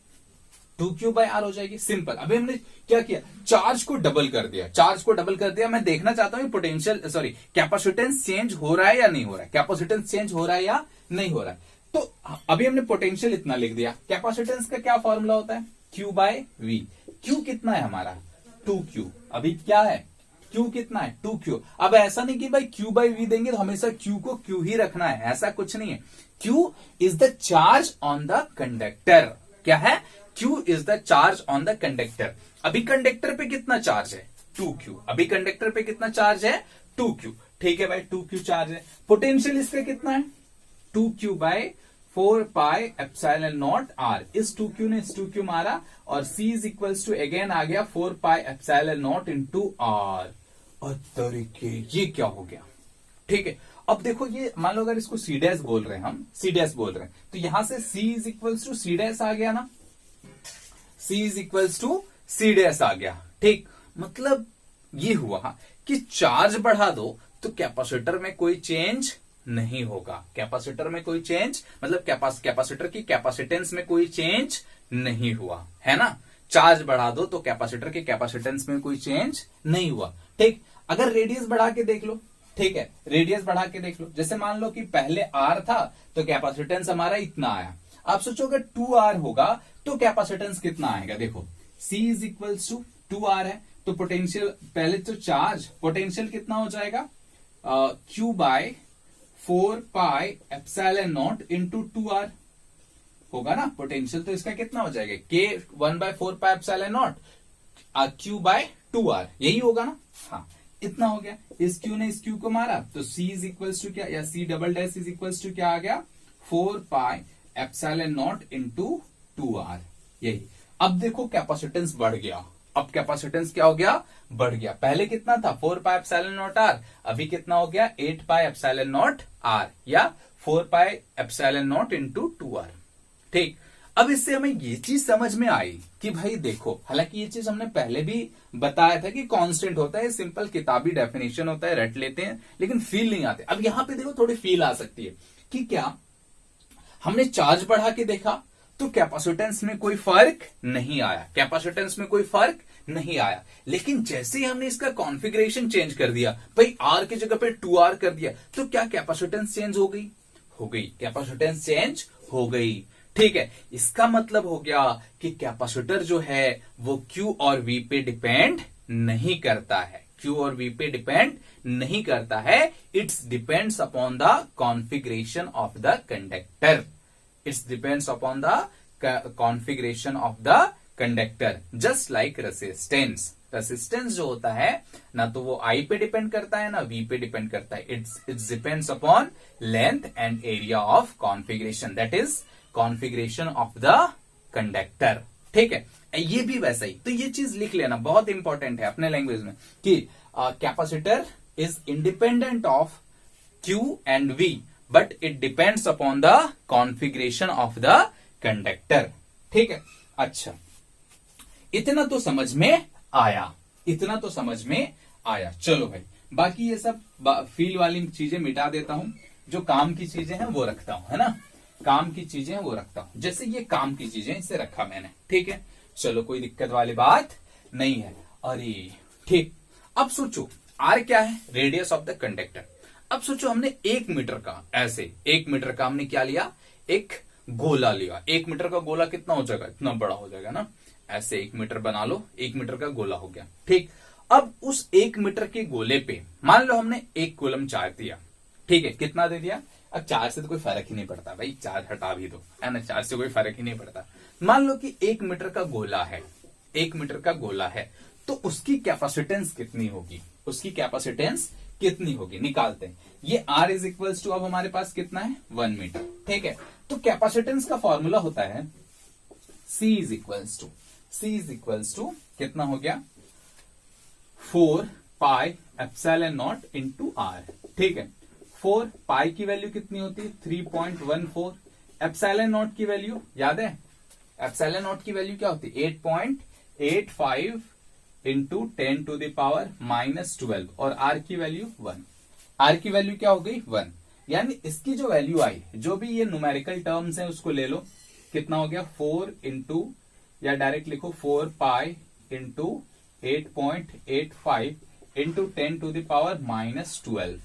2Q/R हो जाएगी। सिंपल। अभी हमने क्या किया, चार्ज को डबल कर दिया, चार्ज को डबल कर दिया। मैं देखना चाहता हूं पोटेंशियल सॉरी कैपेसिटेंस चेंज हो रहा है या नहीं हो रहा है, कैपेसिटेंस चेंज हो रहा है या नहीं हो रहा है। तो अभी हमने पोटेंशियल इतना लिख दिया। कैपेसिटेंस का क्या फॉर्मूला होता है, Q/V। Q कितना है हमारा, 2Q। अभी क्या है, Q कितना है, 2Q। अब ऐसा नहीं कि भाई Q/V देंगे तो हमेशा Q को Q ही रखना है, ऐसा कुछ नहीं है। Q is the charge on the conductor. क्या है, Q is the charge on the conductor. अभी कंडक्टर पे कितना चार्ज है, 2Q। अभी कंडक्टर पे कितना चार्ज है, 2Q, ठीक है भाई, 2Q चार्ज है। पोटेंशियल इसका कितना है, 2Q/4πε0R। इस 2Q ने इस 2Q मारा और C is equals to again आ गया 4πε0 इंटू R। और तरीके ये क्या हो गया, ठीक है। अब देखो ये मान लो अगर इसको C डैश बोल रहे हैं, हम C डैश बोल रहे हैं, तो यहां से C is equals to C dash आ गया ना, C is equals to C dash आ गया, ठीक। मतलब ये हुआ कि चार्ज बढ़ा दो तो कैपेसिटर में कोई चेंज नहीं होगा, कैपेसिटर में कोई चेंज, मतलब कैपेसिटर की कैपेसिटेंस में कोई चेंज नहीं हुआ, है ना। चार्ज बढ़ा दो तो कैपेसिटर के कैपेसिटेंस में कोई चेंज नहीं हुआ, ठीक। अगर रेडियस बढ़ा के देख लो, ठीक है, रेडियस बढ़ा के देख लो। जैसे मान लो कि पहले R था तो कैपेसिटेंस हमारा इतना आया। आप सोचो अगर 2R होगा तो कैपेसिटेंस कितना आएगा, देखो C is equals to 2R है तो पोटेंशियल, पहले तो चार्ज, पोटेंशियल कितना हो जाएगा, Q/4πε0 इंटू 2R होगा ना पोटेंशियल। तो इसका कितना हो जाएगा, K 1/4πε0 Q/2R, यही होगा ना। हाँ, इतना हो गया। इस Q ने इस Q को मारा तो C इज इक्वल्स टू क्या, या C double dash is equals to क्या आ गया, 4πε0 इंटू 2R, यही। अब देखो कैपेसिटेंस बढ़ गया, अब कैपेसिटेंस क्या हो गया, बढ़ गया। पहले कितना था, 4πε0R, अभी कितना हो गया, 8πε0R या 4πε0 इंटू 2R, ठीक। अब इससे हमें ये चीज समझ में आई कि भाई देखो, हालांकि ये चीज हमने पहले भी बताया था कि कांस्टेंट होता है, सिंपल किताबी डेफिनेशन होता है, रट लेते हैं लेकिन फील नहीं आते। अब यहां पे देखो थोड़ी फील आ सकती है कि क्या हमने चार्ज बढ़ा के देखा तो कैपेसिटेंस में कोई फर्क नहीं आया, कैपेसिटेंस में कोई फर्क नहीं आया। लेकिन जैसे ही हमने इसका कॉन्फ़िगरेशन चेंज कर दिया, भाई R की जगह पे 2R कर दिया, तो क्या कैपेसिटेंस चेंज हो गई, हो गई, कैपेसिटेंस चेंज हो गई, ठीक है। इसका मतलब हो गया कि कैपेसिटर जो है वो Q और V पे डिपेंड नहीं करता है, Q और V पे डिपेंड नहीं करता है। It's depends upon the configuration of the conductor, it's depends upon the configuration of the conductor, just like resistance. Resistance जो होता है ना तो वो I पे डिपेंड करता है ना V पे डिपेंड करता है, it's depends upon length and area of configuration, that is configuration of the conductor, ठीक है। ये भी वैसा ही, तो ये चीज लिख लेना, बहुत इंपॉर्टेंट है अपने लैंग्वेज में कि capacitor is independent of Q and V, but it depends upon the configuration of the conductor. ठीक है, अच्छा इतना तो समझ में आया, इतना तो समझ में आया। चलो भाई, बाकी ये सब फील वाली चीजें मिटा देता हूं, जो काम की चीजें हैं वो रखता हूं, है ना, काम की चीजें हैं वो रखता हूं। जैसे ये काम की चीजें इसे रखा मैंने, ठीक है, चलो कोई दिक्कत वाली बात नहीं है। अरे ठीक, अब सोचो आर क्या है, रेडियस ऑफ द कंडक्टर। अब सोचो हमने 1 मीटर का, ऐसे 1 मीटर का हमने क्या लिया, एक गोला लिया। 1 मीटर का गोला कितना हो जाएगा, इतना बड़ा हो जाएगा ना, ऐसे 1 मीटर बना लो, 1 मीटर का गोला हो गया। ठीक, अब उस 1 मीटर के गोले पे मान लो हमने 1 कूलम चार्ज दिया, ठीक है, कितना दे दिया। अब चार्ज से तो कोई फर्क ही नहीं पड़ता भाई, चार्ज हटा भी दो, है ना, चार्ज से कोई फर्क ही नहीं पड़ता। मान लो कि 1 मीटर का गोला है, 1 मीटर का गोला है, तो उसकी कैपेसिटेंस कितनी होगी, उसकी कैपेसिटेंस कितनी होगी निकालते हैं। ये R इज इक्वल्स टू, अब हमारे पास कितना है 1 मीटर, ठीक है। तो कैपेसिटेंस का फॉर्मूला होता है C इज इक्वल्स टू कितना हो गया 4 pi epsilon nought into R, ठीक है। 4 पाई की वैल्यू कितनी होती है 3.14, एप्सिलॉन नॉट की वैल्यू याद है, एप्सिलॉन नॉट की वैल्यू क्या होती है 8.85 इंटू 10 टू द पावर -12, और R की वैल्यू 1, R की वैल्यू क्या हो गई 1, यानी इसकी जो वैल्यू आई, जो भी ये न्यूमेरिकल टर्म्स हैं उसको ले लो, कितना हो गया 4 इंटू, या डायरेक्ट लिखो 4 pi into 8.85 into 10 to the power -12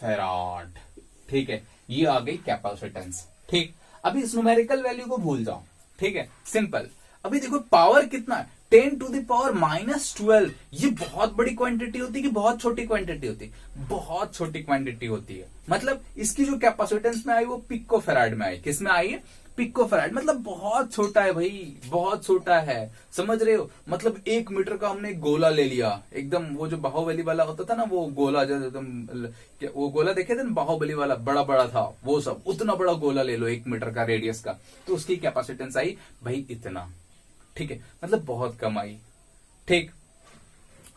farad, ठीक है। ये आ गई कैपेसिटेंस, ठीक। अभी इस न्यूमेरिकल वैल्यू को भूल जाओ, ठीक है, सिंपल। अभी देखो पावर कितना है 10 टू द पावर -12, ये बहुत बड़ी क्वांटिटी होती है कि बहुत छोटी क्वांटिटी होती है, बहुत छोटी क्वांटिटी होती है। मतलब इसकी जो कैपेसिटेंस में आई वो पिको फैराड में आई, किस में आई है पिको फैराड, मतलब बहुत छोटा है भाई, बहुत छोटा है, समझ रहे हो। मतलब 1 मीटर का हमने गोला ले लिया, एकदम वो जो बाहुबली वाला होता था ना, वो गोला जो एकदम, वो गोला देखे थे ना बाहुबली वाला, बड़ा बड़ा था वो सब, उतना बड़ा गोला ले लो 1 मीटर का रेडियस का, तो उसकी कैपेसिटेंस आई भाई इतना, ठीक है, मतलब बहुत कम आई, ठीक।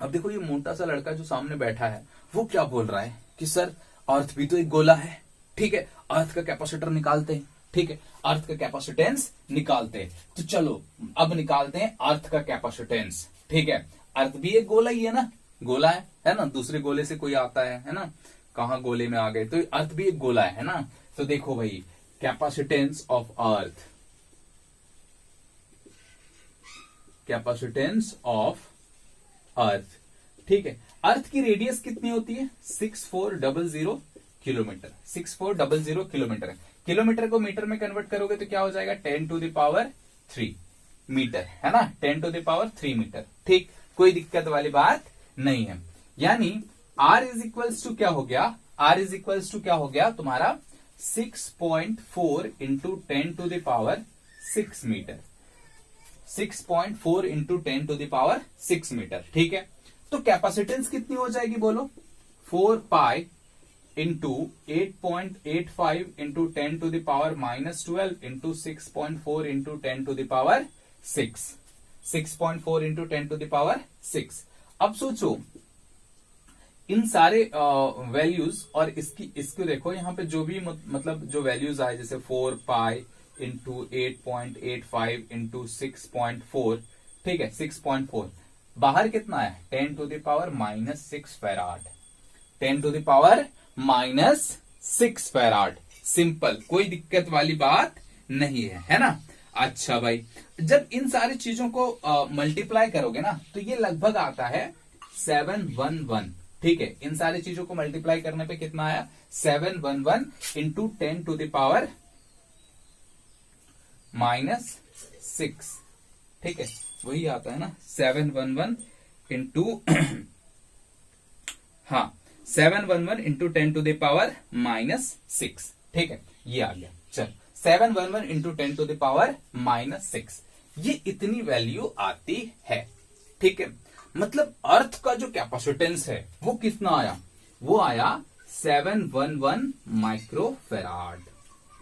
अब देखो ये मोटा सा लड़का जो सामने बैठा है वो क्या बोल रहा है कि सर अर्थ भी तो एक गोला है, ठीक है, अर्थ का कैपेसिटर निकालते हैं, ठीक है, अर्थ का कैपेसिटेंस निकालते हैं। तो चलो अब निकालते हैं अर्थ का कैपेसिटेंस, ठीक है। अर्थ भी एक गोला ही है ना, गोला है ना, दूसरे गोले से कोई आता है ना, कहां गोले में आ गए, तो अर्थ भी एक गोला है ना। तो देखो भाई capacitance of earth, capacitance of earth, ठीक है। अर्थ की रेडियस कितनी होती है 6400 किलोमीटर, 6400 किलोमीटर है। किलोमीटर को मीटर में कन्वर्ट करोगे तो क्या हो जाएगा 10 टू द पावर 3 मीटर, है ना, 10 टू द पावर 3 मीटर, ठीक। कोई दिक्कत वाली बात नहीं है। यानी R इज इक्वल्स टू क्या हो गया, R इज इक्वल्स टू क्या हो गया तुम्हारा 6.4 into 10 to the power 6 metre, 6.4 into 10 to the power 6 metre, ठीक है। तो कैपेसिटेंस कितनी हो जाएगी बोलो 4 pi into 8.85 into 10 to the power -12 into 6.4 into 10 to the power 6, 6.4 into 10 to the power 6। अब सोचो इन सारे वैल्यूज और इसको देखो, यहाँ पे जो भी मतलब जो वैल्यूज आए, जैसे 4 पाई इंटू 8.85 इंटू 6.4, ठीक है, 6.4, बाहर कितना है 10 to the power -6 farad, 10 to the power -6 farad, simple, कोई दिक्कत वाली बात नहीं है ना। अच्छा भाई, जब इन सारी चीजों को मल्टीप्लाई करोगे ना तो ये लगभग आता है 711, ठीक है। इन सारी चीजों को मल्टीप्लाई करने पे कितना आया 711 इंटू 10 टू द पावर -6, ठीक है, वही आता है ना 711 इंटू हाँ 711 इंटू 10 टू द पावर -6, ठीक है, ये आ गया। चल 711 इंटू 10 टू द पावर -6, ये इतनी वैल्यू आती है, ठीक है। मतलब अर्थ का जो कैपेसिटेंस है वो कितना आया, वो आया 711 माइक्रोफेराड,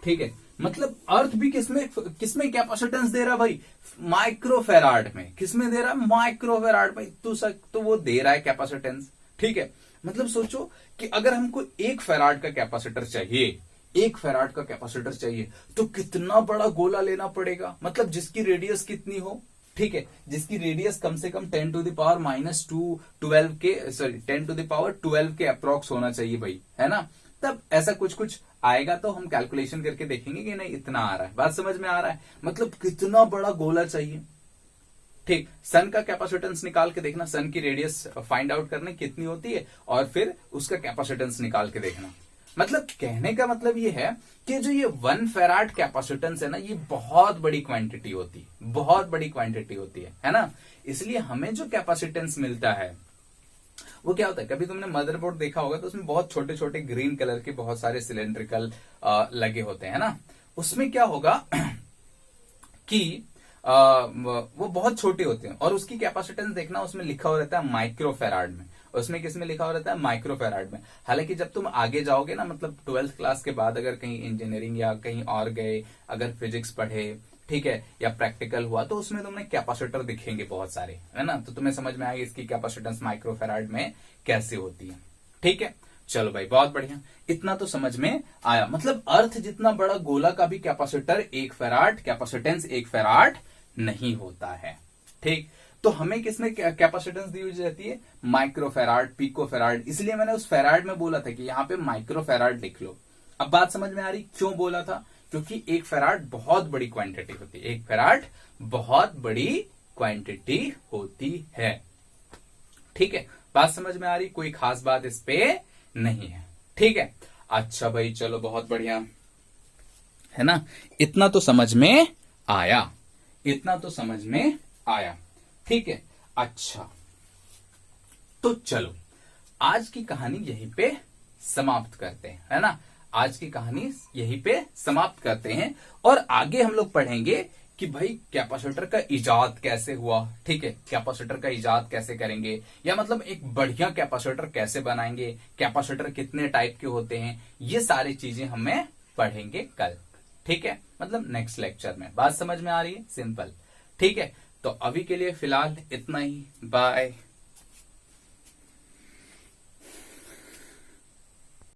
ठीक है। मतलब अर्थ भी किसमें कैपेसिटेंस दे रहा भाई माइक्रोफेराड में, किसमें दे रहा माइक्रोफेराड में, तो वो दे रहा है कैपेसिटेंस, ठीक है, मतलब सोचो कि अगर हमको 1 फैराड का कैपेसिटर चाहिए, 1 फैराड का कैपेसिटर चाहिए, तो कितना बड़ा गोला लेना पड़ेगा, मतलब जिसकी रेडियस कितनी हो, ठीक है, जिसकी रेडियस कम से कम 10 टू द पावर -2 12 के, सॉरी 10 टू द पावर 12 के अप्रॉक्स होना चाहिए भाई, है ना। तब ऐसा कुछ कुछ आएगा तो हम कैलकुलेशन करके देखेंगे कि नहीं इतना आ रहा है, बात समझ में आ रहा है, मतलब कितना बड़ा गोला चाहिए। ठीक, सन का कैपेसिटेंस निकाल के देखना, सन की रेडियस फाइंड आउट करना कितनी होती है और फिर उसका कैपेसिटेंस निकाल के देखना। मतलब कहने का मतलब ये है कि जो ये 1 फैराड कैपेसिटेंस है ना, ये बहुत बड़ी क्वांटिटी होती है, बहुत बड़ी क्वांटिटी होती है ना। इसलिए हमें जो कैपेसिटेंस मिलता है वो क्या होता है, कभी तुमने मदरबोर्ड देखा होगा तो उसमें बहुत छोटे छोटे ग्रीन कलर के बहुत सारे सिलेंड्रिकल लगे होते हैं ना, उसमें क्या होगा कि वो बहुत छोटे होते हैं और उसकी कैपेसिटेंस देखना, उसमें लिखा हो रहता है माइक्रो फैराड में, उसमें किसमें लिखा हो रहता है, माइक्रो फैराड में। हालांकि जब तुम आगे जाओगे ना, मतलब 12th क्लास के बाद अगर कहीं इंजीनियरिंग या कहीं और गए, अगर फिजिक्स पढ़े, ठीक है, या प्रैक्टिकल हुआ, तो उसमें तुमने कैपेसिटर दिखेंगे बहुत सारे, है ना, तो तुम्हें समझ में आएगी इसकी कैपेसिटेंस माइक्रो फैराड में कैसे होती है। ठीक है, चलो भाई बहुत बढ़िया, इतना तो समझ में आया। मतलब अर्थ जितना बड़ा गोला का भी कैपेसिटर 1 फैराड, कैपेसिटेंस 1 फैराड नहीं होता है। ठीक, तो हमें किसमें कैपेसिटेंस दी हुई रहती है, माइक्रो फैराड, पिको फैराड, इसलिए मैंने उस फैराड में बोला था कि यहां पे माइक्रो फैराड लिख लो। अब बात समझ में आ रही क्यों बोला था, क्योंकि 1 फैराड बहुत बड़ी क्वांटिटी होती है, 1 फैराड बहुत बड़ी क्वांटिटी होती है। ठीक है, बात समझ में आ रही, कोई खास बात इस पे नहीं है। ठीक है, अच्छा भाई चलो बहुत बढ़िया, है ना, इतना तो समझ में आया, इतना तो समझ में आया। ठीक है, अच्छा तो चलो आज की कहानी यहीं पे समाप्त करते हैं, है ना, आज की कहानी यहीं पे समाप्त करते हैं और आगे हम लोग पढ़ेंगे कि भाई कैपेसिटर का इजाद कैसे हुआ। ठीक है, कैपेसिटर का इजाद कैसे करेंगे, या मतलब एक बढ़िया कैपेसिटर कैसे बनाएंगे, कैपेसिटर कितने टाइप के होते हैं, ये सारी चीजें हमें पढ़ेंगे कल। ठीक है, मतलब नेक्स्ट लेक्चर में। बात समझ में आ रही है, सिंपल। ठीक है, तो अभी के लिए फिलहाल इतना ही, बाय।